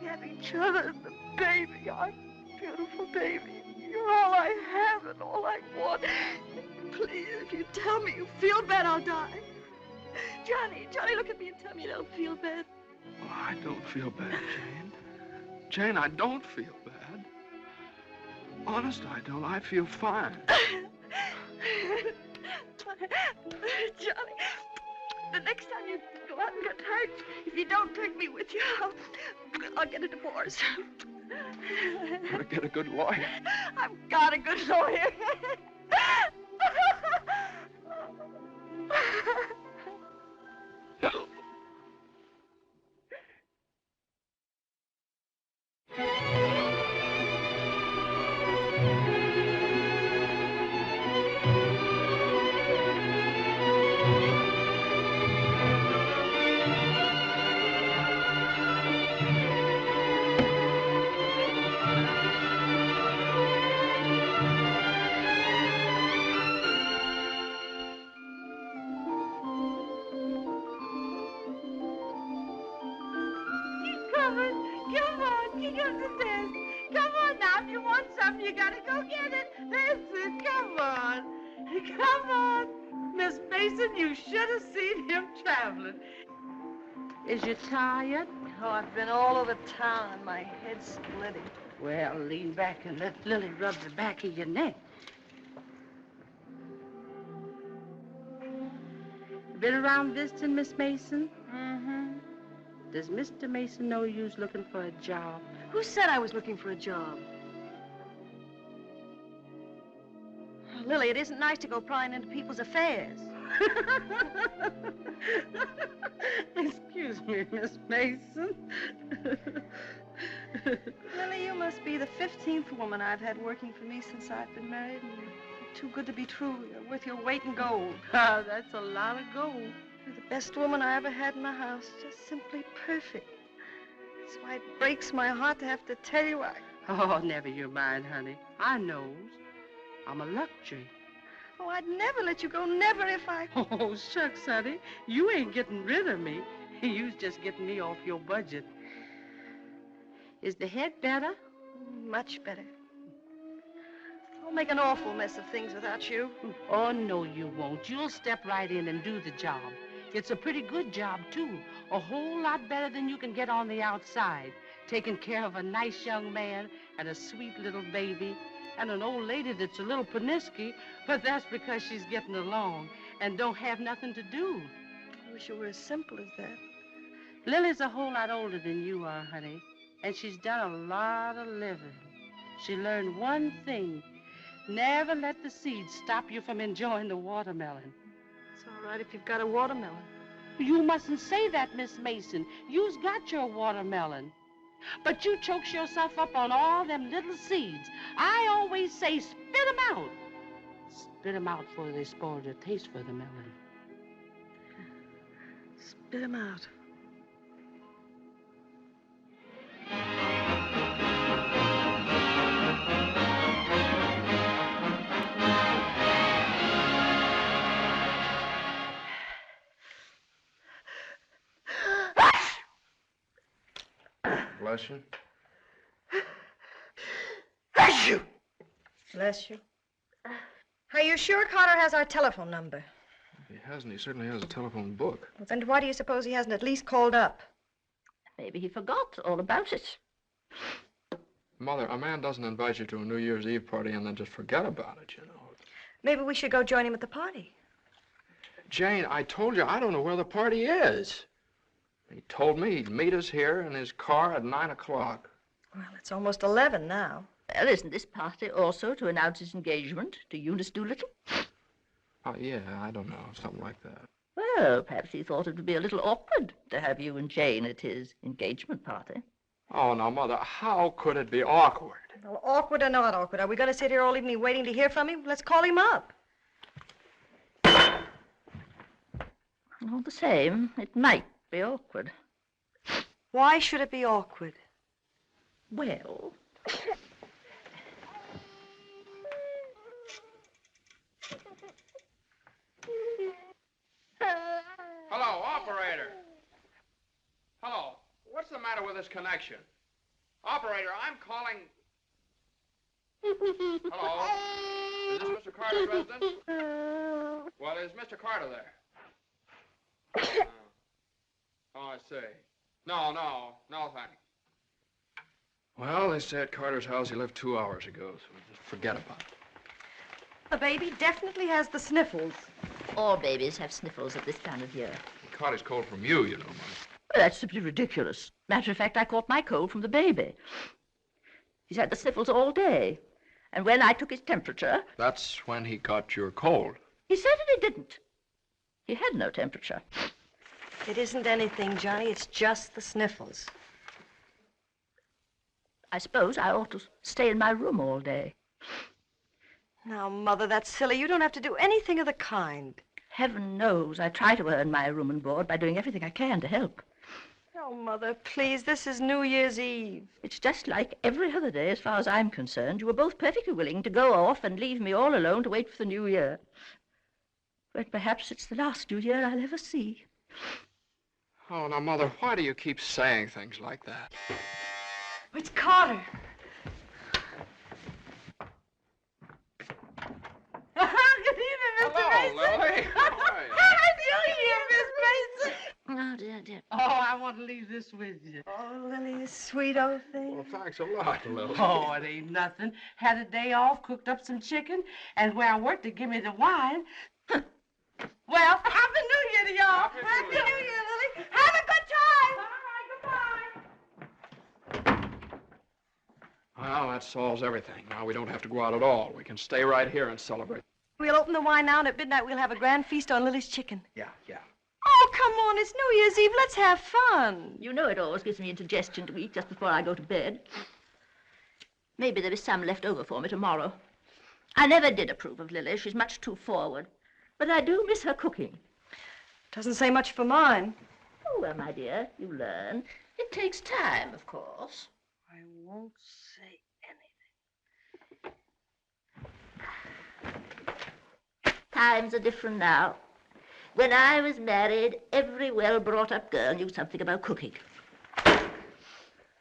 We have each other and the baby, our beautiful baby. You're all I have and all I want. Please, if you tell me you feel bad, I'll die. Johnny, look at me and tell me you don't feel bad. Oh, I don't feel bad, Jane. Jane, I don't feel bad. Honest, I don't. I feel fine. Johnny, the next time you go out and get hurt, if you don't take me with you, I'll get a divorce. You better get a good lawyer. I've got a good lawyer. Is you tired? Oh, I've been all over town and my head's splitting. Well, lean back and let Lily rub the back of your neck. Been around visiting, Miss Mason? Mm-hmm. Does Mr. Mason know you was looking for a job? Who said I was looking for a job? Oh, Lily, it isn't nice to go prying into people's affairs. Excuse me, Miss Mason. Lily, you must be the 15th woman I've had working for me since I've been married, and you're too good to be true. You're worth your weight in gold. Ah, that's a lot of gold. You're the best woman I ever had in my house. Just simply perfect. That's why it breaks my heart to have to tell you Oh, never you mind, honey. I knows. I'm a luxury. Oh, I'd never let you go, never if I... Oh, shucks, honey. You ain't getting rid of me. You's just getting me off your budget. Is the head better? Much better. I'll make an awful mess of things without you. Oh, no, you won't. You'll step right in and do the job. It's a pretty good job, too. A whole lot better than you can get on the outside. Taking care of a nice young man and a sweet little baby. And an old lady that's a little pernisky, but that's because she's getting along and don't have nothing to do. I wish it were as simple as that. Lily's a whole lot older than you are, honey, and she's done a lot of living. She learned one thing. Never let the seeds stop you from enjoying the watermelon. It's all right if you've got a watermelon. You mustn't say that, Miss Mason. You's got your watermelon. But you chokes yourself up on all them little seeds. I always say spit 'em out. Spit 'em out before they spoil your taste for the melon. Spit 'em out. Bless you. Bless you! Bless you. Are you sure Carter has our telephone number? If he hasn't, he certainly has a telephone book. And why do you suppose he hasn't at least called up? Maybe he forgot all about it. Mother, a man doesn't invite you to a New Year's Eve party and then just forget about it, you know. Maybe we should go join him at the party. Jane, I told you I don't know where the party is. He told me he'd meet us here in his car at 9 o'clock. Well, it's almost 11 now. Well, isn't this party also to announce his engagement to Eunice Doolittle? Oh, yeah, I don't know, something like that. Well, perhaps he thought it would be a little awkward to have you and Jane at his engagement party. Oh, now, Mother, how could it be awkward? Well, awkward or not awkward, are we going to sit here all evening waiting to hear from him? Let's call him up. All the same, it might be awkward. Why should it be awkward? Well... Hello, operator. Hello. What's the matter with this connection? Operator, I'm calling... Hello? Is this Mr. Carter's residence? Well, is Mr. Carter there? Oh, I see. No, thanks. Well, they say at Carter's house he left 2 hours ago, so just forget about it. The baby definitely has the sniffles. All babies have sniffles at this time of year. He caught his cold from you, you know, Mother. Well, that's simply ridiculous. Matter of fact, I caught my cold from the baby. He's had the sniffles all day. And when I took his temperature... That's when he got your cold. He certainly didn't. He had no temperature. It isn't anything, Johnny. It's just the sniffles. I suppose I ought to stay in my room all day. Now, Mother, that's silly. You don't have to do anything of the kind. Heaven knows I try to earn my room and board by doing everything I can to help. Oh, Mother, please, this is New Year's Eve. It's just like every other day as far as I'm concerned. You were both perfectly willing to go off and leave me all alone to wait for the new year. But perhaps it's the last New Year I'll ever see. Oh, now, Mother, why do you keep saying things like that? It's Carter. Good evening, Mr. Mason. Hello, Lily. How are you? Happy New Year, Miss Mason. Oh, dear. Oh, I want to leave this with you. Oh, Lily, you sweet old thing. Well, thanks a lot, Lily. Oh, it ain't nothing. Had a day off, cooked up some chicken, and where I worked to give me the wine. Well, Happy New Year to y'all. Happy New Year. Lily. Have a good time. All right, goodbye. Well, that solves everything. Now we don't have to go out at all. We can stay right here and celebrate. We'll open the wine now, and at midnight we'll have a grand feast on Lily's chicken. Yeah. Oh, come on. It's New Year's Eve. Let's have fun. You know it always gives me indigestion to eat just before I go to bed. Maybe there is some left over for me tomorrow. I never did approve of Lily. She's much too forward. But I do miss her cooking. Doesn't say much for mine. Oh, well, my dear, you learn. It takes time, of course. I won't say anything. Times are different now. When I was married, every well-brought-up girl knew something about cooking.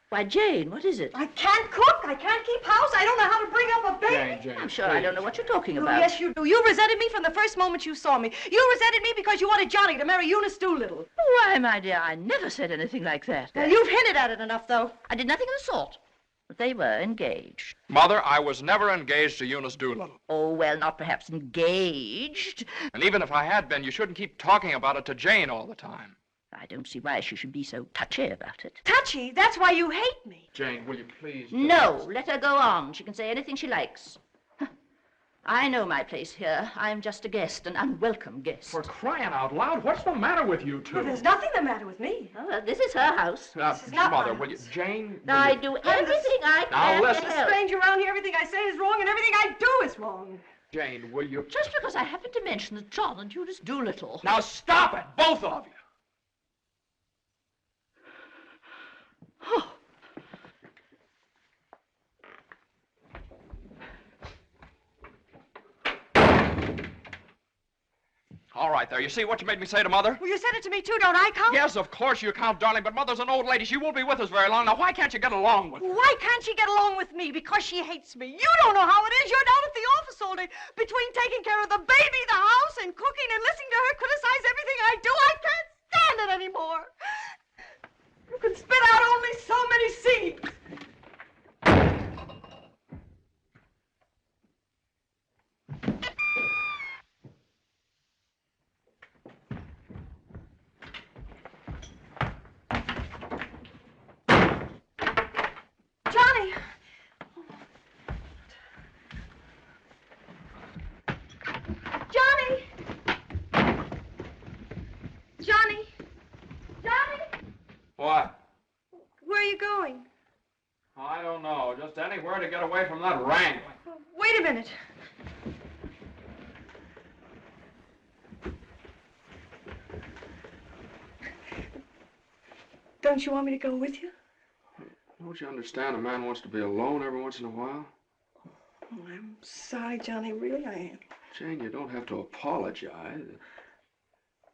Why, Jane, what is it? I can't cook. I can't keep house. I don't know how to bring up a baby. Jane, I'm sure I don't know what you're talking Oh, about. yes, you do. You resented me from the first moment you saw me. You resented me because you wanted Johnny to marry Eunice Doolittle. Why, my dear, I never said anything like that. Well, you've hinted at it enough, though. I did nothing of the sort. But they were engaged. Mother, I was never engaged to Eunice Doolittle. Oh, well, not perhaps engaged. And even if I had been, you shouldn't keep talking about it to Jane all the time. I don't see why she should be so touchy about it. Touchy? That's why you hate me. Jane, will you please... No, let her go on. She can say anything she likes. I know my place here. I'm just a guest, an unwelcome guest. For crying out loud, what's the matter with you two? Well, there's nothing the matter with me. Oh, well, this is her house. This is not Mother, my will you... house. Jane, will I you... do everything I Now, can listen. to There's a help. stranger around here. Everything I say is wrong, and everything I do is wrong. Jane, will you... Just because I happened to mention that John and Eunice Doolittle. Now stop it, both of you. Oh. All right, there. You see what you made me say to Mother? Well, you said it to me, too. Don't I count? Yes, of course you count, darling, but Mother's an old lady. She won't be with us very long. Now, why can't you get along with her? Why can't she get along with me? Because she hates me. You don't know how it is. You're down at the office all day. Between taking care of the baby, the house, and cooking, and listening to her criticize everything I do, I can't stand it anymore. You can spit out only so many seeds. Johnny! Johnny! What? Where are you going? I don't know. Just anywhere to get away from that wrangling. Wait a minute. Don't you want me to go with you? Don't you understand? A man wants to be alone every once in a while. Oh, I'm sorry, Johnny. Really, I am. Jane, you don't have to apologize.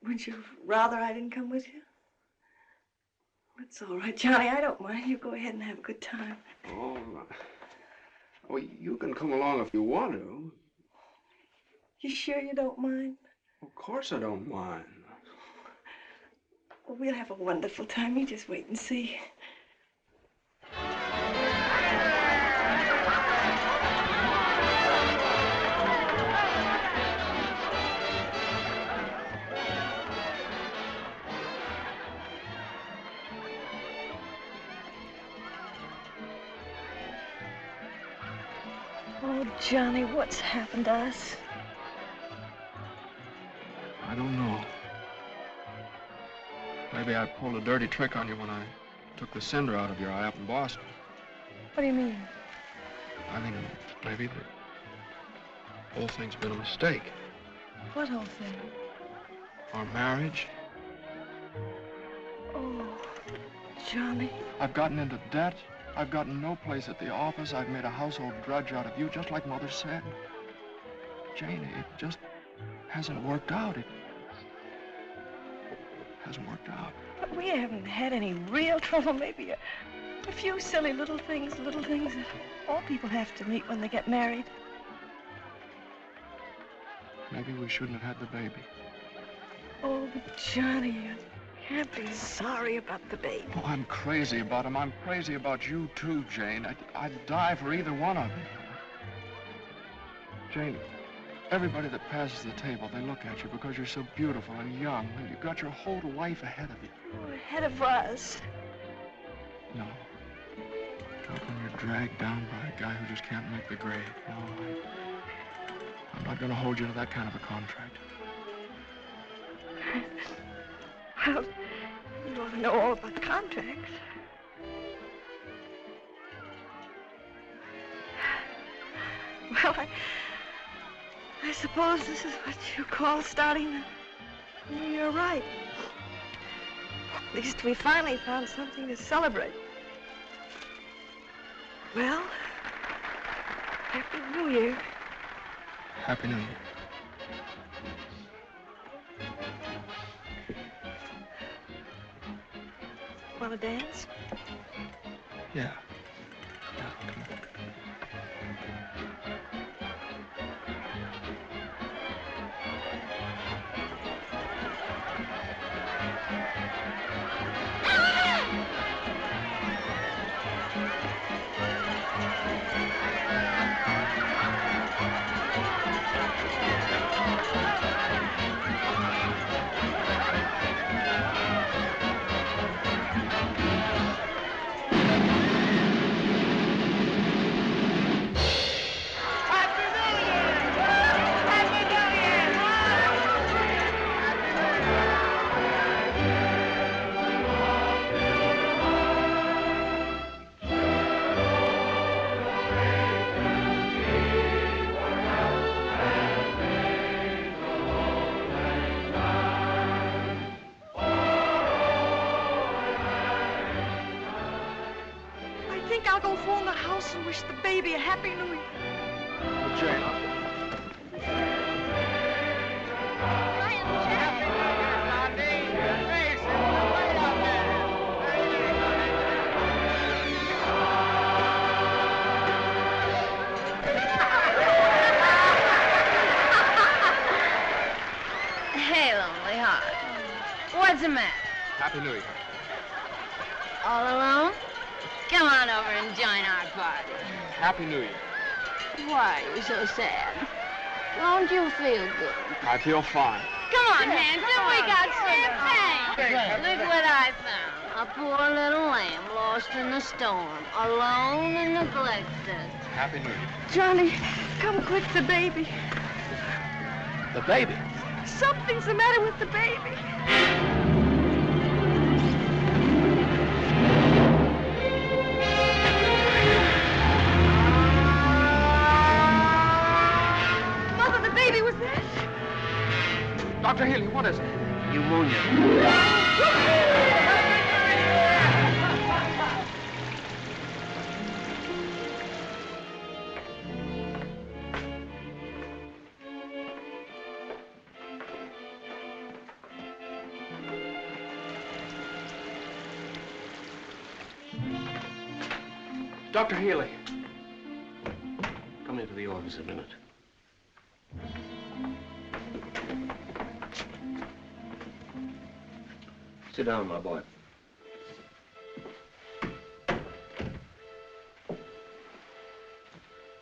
Would you rather I didn't come with you? It's all right, Johnny. I don't mind. You go ahead and have a good time. Oh, well, you can come along if you want to. You sure you don't mind? Of course I don't mind. Well, we'll have a wonderful time. You just wait and see. Oh, Johnny, what's happened to us? I don't know. Maybe I pulled a dirty trick on you when I took the cinder out of your eye up in Boston. What do you mean? I mean, maybe the whole thing's been a mistake. What whole thing? Our marriage. Oh, Johnny. I've gotten into debt. I've gotten no place at the office. I've made a household drudge out of you, just like Mother said. Jane, it just hasn't worked out. It hasn't worked out. But we haven't had any real trouble. Maybe a few silly little things that all people have to meet when they get married. Maybe we shouldn't have had the baby. Oh, Johnny, you can't be sorry about the baby. Oh, I'm crazy about him. I'm crazy about you, too, Jane. I'd die for either one of you. Jane, everybody that passes the table, they look at you because you're so beautiful and young, and you've got your whole life ahead of you. Oh, ahead of us. No. Not when you're dragged down by a guy who just can't make the grade. No, I'm not going to hold you to that kind of a contract. Well, you ought to know all about contracts. Well, I suppose this is what you call starting the new year right. At least we finally found something to celebrate. Well, Happy New Year. Happy New Year. Want to dance? Yeah. I'll go phone the house and wish the baby a Happy New Year. Jane. Hey, lonely heart. What's the matter? Happy New Year. All alone? Come on over and join our party. Happy New Year. Why are you so sad? Don't you feel good? I feel fine. Come on, Hanson, we got champagne. Look what I found. A poor little lamb lost in the storm, alone and neglected. Happy New Year. Johnny, come quick, the baby. The baby? Something's the matter with the baby. Dr. Healy, what is it? Pneumonia. Dr. Healy. Come into the office a minute. Sit down, my boy.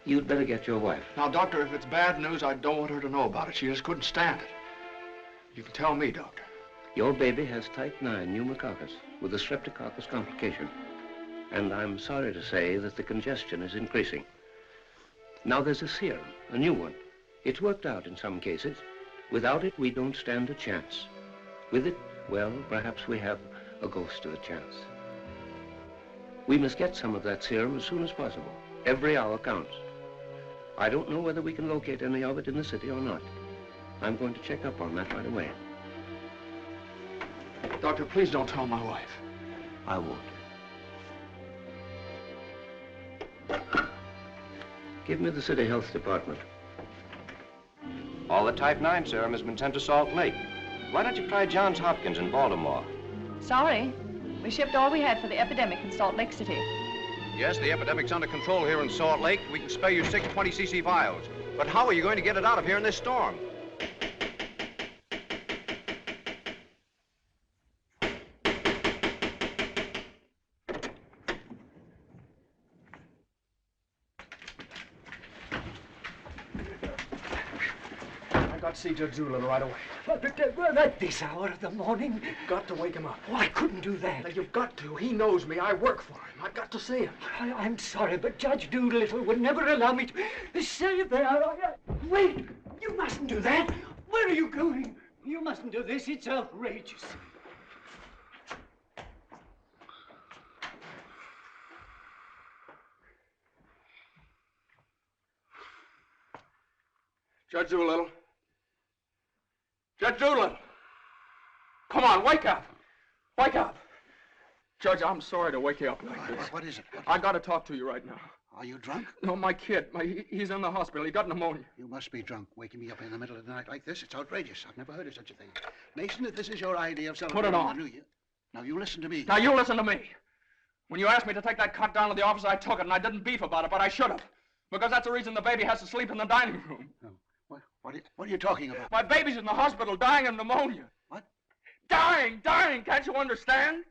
You'd better get your wife. Now, Doctor, if it's bad news, I don't want her to know about it. She just couldn't stand it. You can tell me, Doctor. Your baby has type 9 pneumococcus with a streptococcus complication. And I'm sorry to say that the congestion is increasing. Now there's a serum, a new one. It's worked out in some cases. Without it, we don't stand a chance. With it, well, perhaps we have a ghost of a chance. We must get some of that serum as soon as possible. Every hour counts. I don't know whether we can locate any of it in the city or not. I'm going to check up on that right away. Doctor, please don't tell my wife. I won't. Give me the city health department. All the type 9 serum has been sent to Salt Lake. Why don't you try Johns Hopkins in Baltimore? Sorry. We shipped all we had for the epidemic in Salt Lake City. Yes, the epidemic's under control here in Salt Lake. We can spare you 6 20cc vials. But how are you going to get it out of here in this storm? I got to see Judge Doolittle right away. But at this hour of the morning? You've got to wake him up. Oh, I couldn't do that. Now, you've got to. He knows me. I work for him. I've got to see him. I'm sorry, but Judge Doolittle would never allow me to say that. Wait! You mustn't do that. Where are you going? You mustn't do this. It's outrageous. Judge Doolittle. Judge Doolittle! Come on, wake up! Wake up! Judge, I'm sorry to wake you up like this. What is it? I got to talk to you right now. Are you drunk? No, my kid. He's in the hospital. He got pneumonia. You must be drunk, waking me up in the middle of the night like this. It's outrageous. I've never heard of such a thing. Mason, if this is your idea of celebrating on. the New Year... Now, you listen to me. Now, you listen to me. When you asked me to take that cut down to the office, I took it, and I didn't beef about it, but I should have. Because that's the reason the baby has to sleep in the dining room. No. What are you talking about? My baby's in the hospital dying of pneumonia. What? Dying! Can't you understand?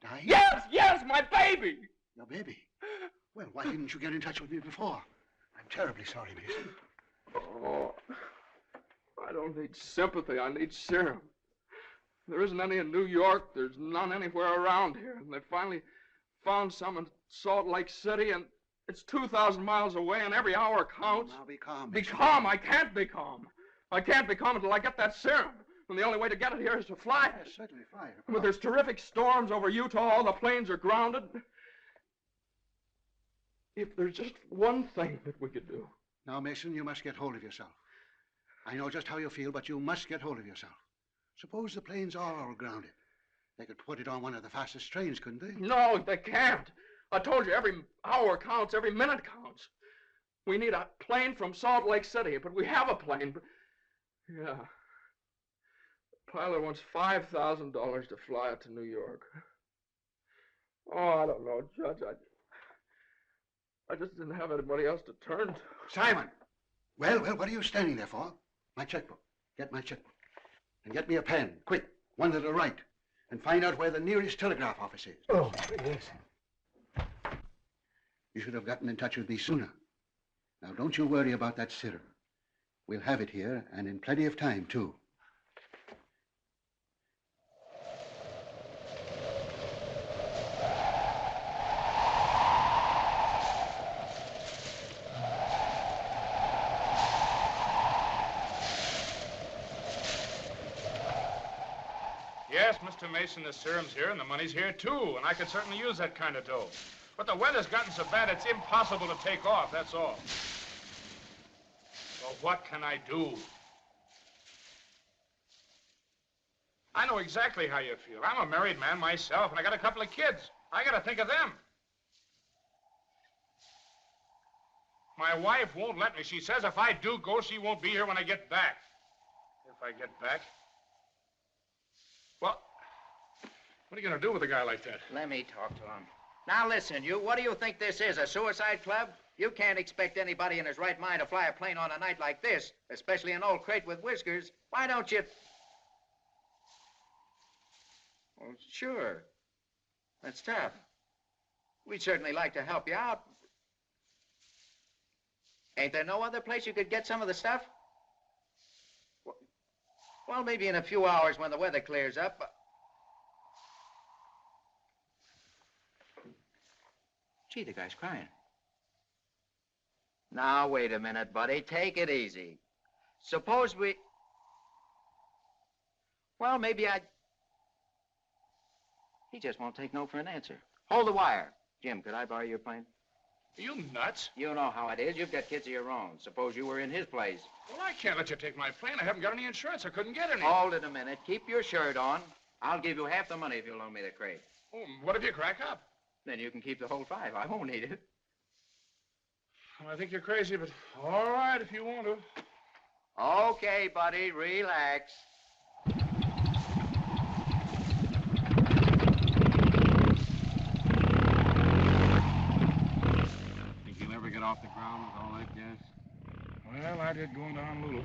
Dying? Yes, my baby! Your baby? Well, why didn't you get in touch with me before? I'm terribly sorry, Mason. Oh, I don't need sympathy. I need serum. There isn't any in New York. There's none anywhere around here. And they finally found some in Salt Lake City, and it's 2,000 miles away, and every hour counts. Now, be calm. Be calm. I can't be calm. I can't be calm until I get that serum. And the only way to get it here is to fly it. Yes, certainly fly it. But there's terrific storms over Utah. All the planes are grounded. If there's just one thing that we could do. Now, Mason, you must get hold of yourself. I know just how you feel, but you must get hold of yourself. Suppose the planes are all grounded. They could put it on one of the fastest trains, couldn't they? No, they can't. I told you, every hour counts, every minute counts. We need a plane from Salt Lake City, but we have a plane. But yeah. The pilot wants $5,000 to fly it to New York. Oh, I don't know, Judge. I just didn't have anybody else to turn to. Simon! Well, what are you standing there for? My checkbook. Get my checkbook. And get me a pen, quick, one that'll write. And find out where the nearest telegraph office is. Oh, yes. You should have gotten in touch with me sooner. Now, don't you worry about that serum. We'll have it here, and in plenty of time, too. Yes, Mr. Mason, the serum's here and the money's here, too, and I could certainly use that kind of dough. But the weather's gotten so bad it's impossible to take off, that's all. So what can I do? I know exactly how you feel. I'm a married man myself, and I got a couple of kids. I gotta think of them. My wife won't let me. She says if I do go, she won't be here when I get back. If I get back? Well, what are you gonna do with a guy like that? Let me talk to him. Now listen, you, what do you think this is, a suicide club? You can't expect anybody in his right mind to fly a plane on a night like this, especially an old crate with whiskers. Why don't you... Well, sure. That's tough. We'd certainly like to help you out. Ain't there no other place you could get some of the stuff? Well, maybe in a few hours when the weather clears up. Gee, the guy's crying. Now, wait a minute, buddy. Take it easy. Suppose we... Well, maybe I... He just won't take no for an answer. Hold the wire. Jim, could I borrow your plane? Are you nuts? You know how it is. You've got kids of your own. Suppose you were in his place. Well, I can't let you take my plane. I haven't got any insurance. I couldn't get any. Hold it a minute. Keep your shirt on. I'll give you half the money if you'll loan me the crate. Oh, what if you crack up? Then you can keep the whole 5. I won't need it. Well, I think you're crazy, but all right if you want to. Okay, buddy. Relax. Think you'll ever get off the ground with all that gas? Well, I did going down a little.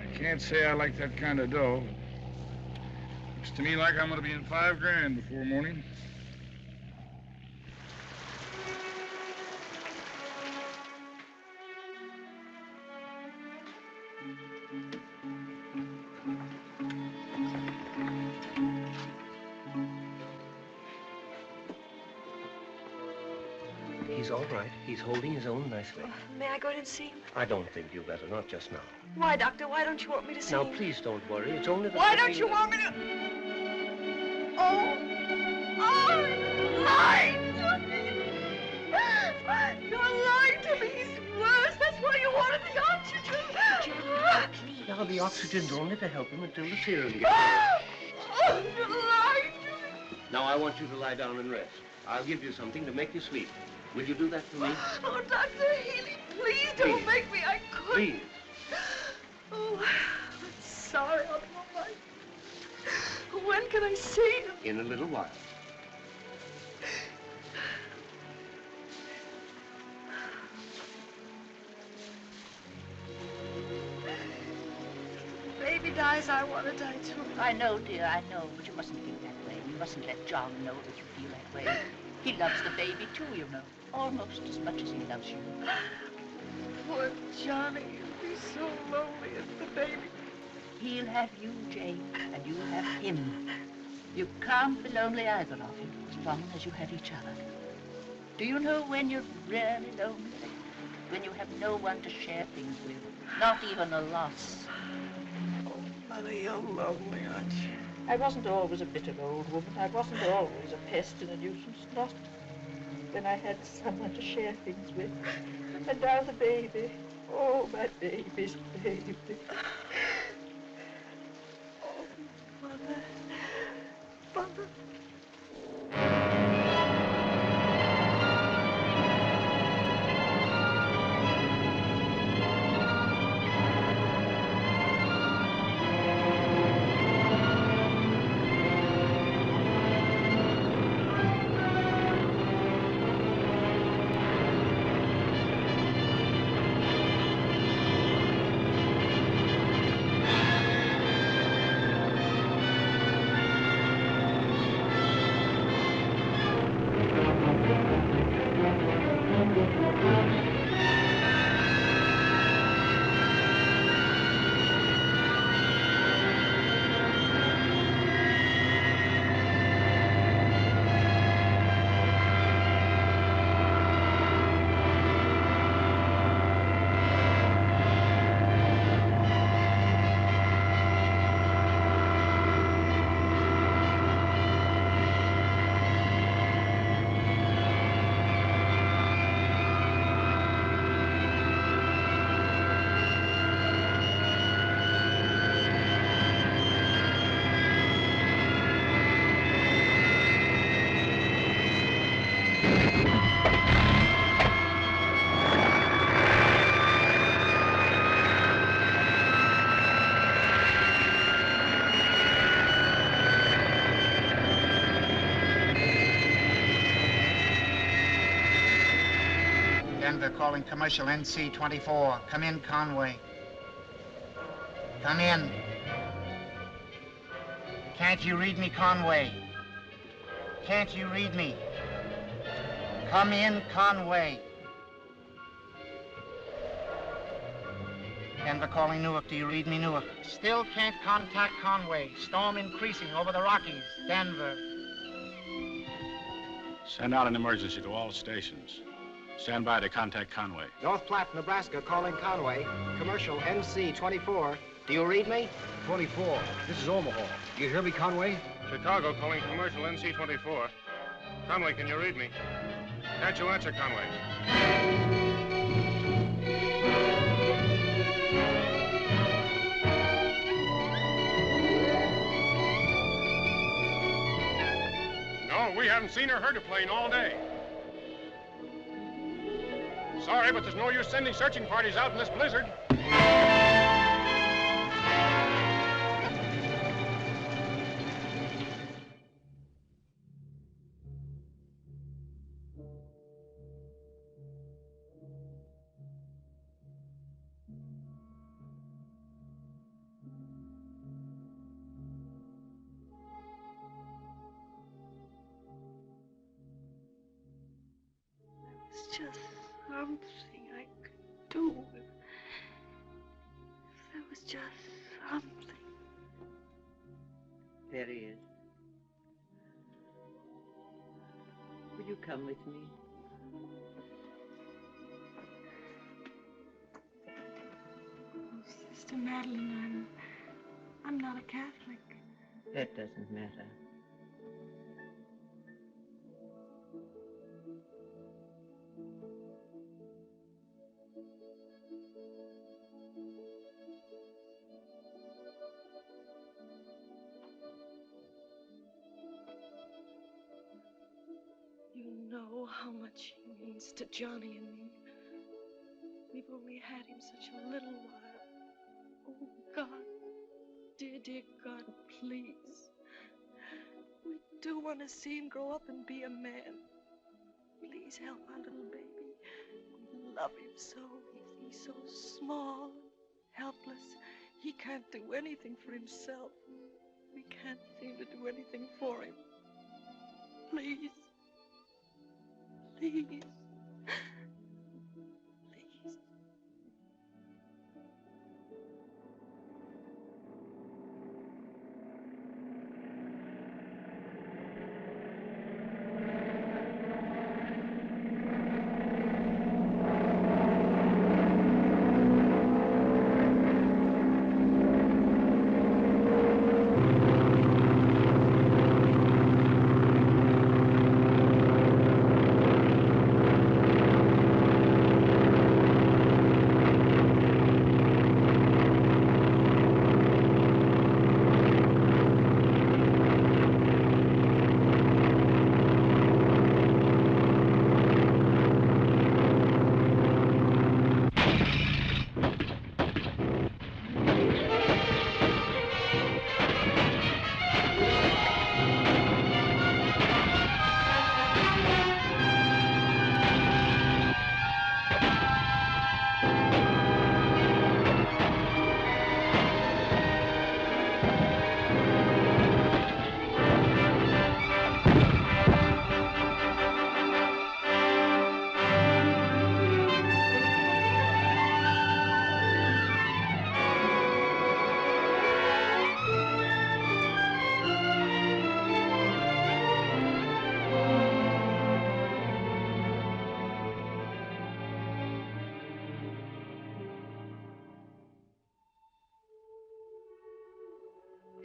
I can't say I like that kind of dough. Looks to me like I'm going to be in $5 grand before morning. He's all right. He's holding his own nicely. May I go in and see him? I don't think you better, not just now. Why, Doctor? Why don't you want me to see Now, him? please don't worry. It's only the... Why don't you want me to... Oh, you lied to me. You're lying to me. He's worse. That's why you wanted the oxygen. Now, the oxygen's only to help him until the serum gets there. Oh, you lied to me. Now, I want you to lie down and rest. I'll give you something to make you sleep. Will you do that for me? Oh, Dr. Healy, please don't make me. I couldn't. Please. Oh, I'm sorry. I'll be all right. When can I see him? In a little while. If the baby dies, I want to die too. I know, dear, I know, but you mustn't feel that way. You mustn't let John know that you feel that way. He loves the baby, too, you know. Almost as much as he loves you. Poor Johnny. He'll be so lonely as the baby. He'll have you, Jane, and you'll have him. You can't be lonely either of you, as long as you have each other. Do you know when you're really lonely? When you have no one to share things with, not even a loss. Oh, Mother, you're lonely, aren't you? I wasn't always a bitter old woman. I wasn't always a pest and a nuisance. Not when I had someone to share things with. And now the baby. Oh, my baby's baby. Oh, Mother. Mother. Denver calling commercial NC-24. Come in, Conway. Come in. Can't you read me, Conway? Can't you read me? Come in, Conway. Denver calling Newark. Do you read me, Newark? Still can't contact Conway. Storm increasing over the Rockies. Denver. Send out an emergency to all stations. Stand by to contact Conway. North Platte, Nebraska, calling Conway. Commercial NC-24. Do you read me? 24. This is Omaha. Do you hear me, Conway? Chicago calling commercial NC-24. Conway, can you read me? Can't you answer, Conway? No, we haven't seen or heard a plane all day. Sorry, but there's no use sending searching parties out in this blizzard. It's just something I could do. If there was just something. There he is. Will you come with me? Oh, Sister Madeline, I'm not a Catholic. That doesn't matter. You know how much he means to Johnny and me. We've only had him such a little while. Oh, God, dear, dear God, please. We do want to see him grow up and be a man. Please help our little baby. We love him so. He's so small, helpless. He can't do anything for himself. We can't seem to do anything for him. Please. Please. Please.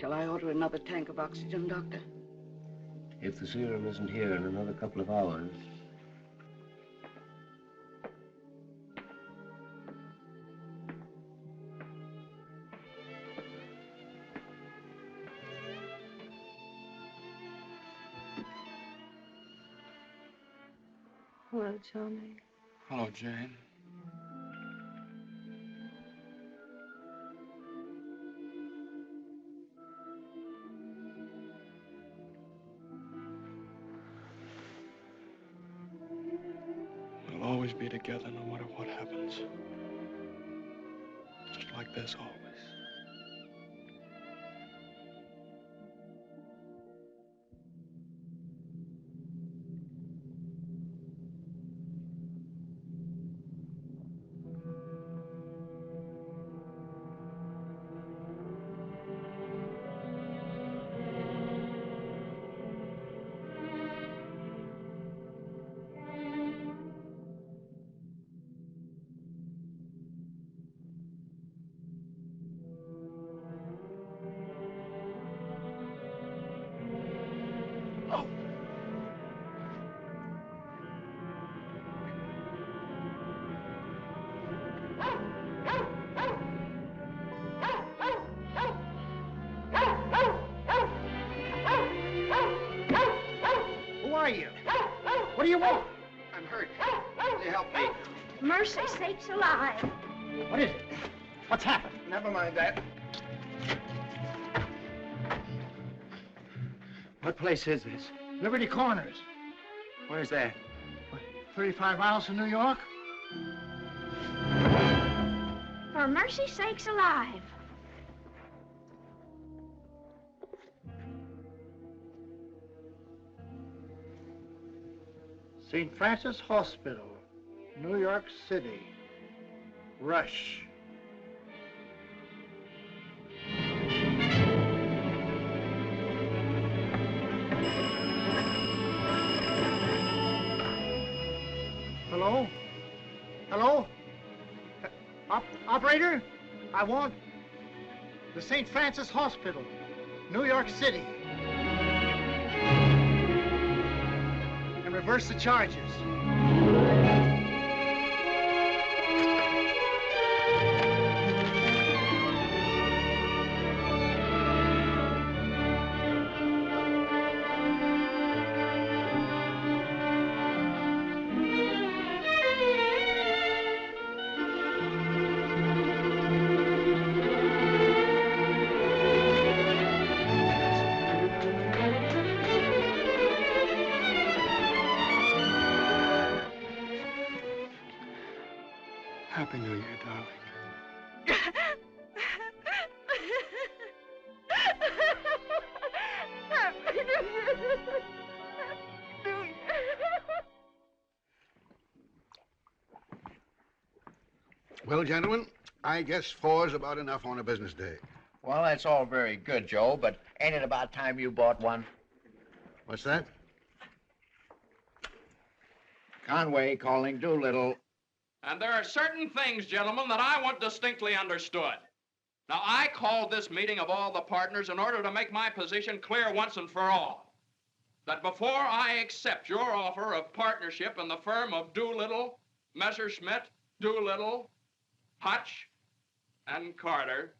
Shall I order another tank of oxygen, Doctor? If the serum isn't here in another couple of hours. Hello, Johnny. Hello, Jane. always be together no matter what happens. Just like this always. Who are you? What do you want? I'm hurt. Can you help me? Mercy sakes alive. What is it? What's happened? Never mind that. What place is this? Liberty Corners. Where's that? 35 miles from New York? For mercy sakes alive. St. Francis Hospital, New York City. Rush. Hello? Hello? Operator? I want the St. Francis Hospital, New York City. And reverse the charges. Happy New Year, darling. Well, gentlemen, I guess 4's about enough on a business day. Well, that's all very good, Joe, but ain't it about time you bought one? What's that? Conway calling Doolittle. And there are certain things, gentlemen, that I want distinctly understood. Now, I called this meeting of all the partners in order to make my position clear once and for all. That before I accept your offer of partnership in the firm of Doolittle, Messerschmitt, Doolittle, Hutch, and Carter,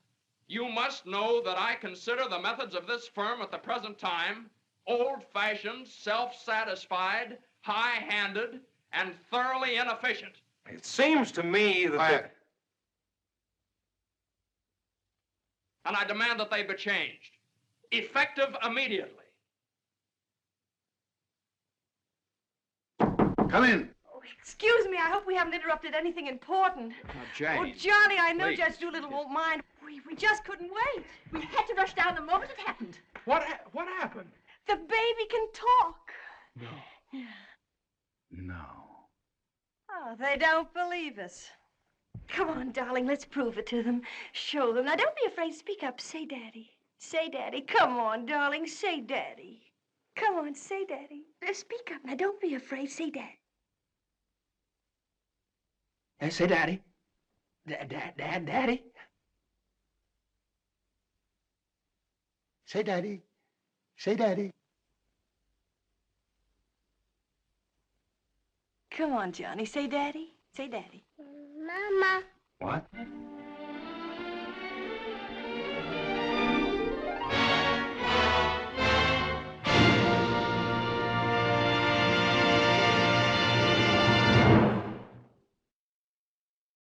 you must know that I consider the methods of this firm at the present time old-fashioned, self-satisfied, high-handed, and thoroughly inefficient. It seems to me that... Quiet. And I demand that they be changed, effective immediately. Come in. Oh, excuse me, I hope we haven't interrupted anything important. Jane. Oh, Johnny, I know Please. Judge Doolittle won't mind. We just couldn't wait. We had to rush down the moment it happened. What happened? The baby can talk. No. No. Oh, they don't believe us. Come on, darling, let's prove it to them. Show them. Now, don't be afraid. Speak up. Say Daddy. Say Daddy. Come on, darling. Say Daddy. Come on, say Daddy. Speak up. Now, don't be afraid. Say Daddy. Say Daddy. Daddy. Say Daddy. Say Daddy. Come on, Johnny. Say Daddy. Say Daddy. Mama. What?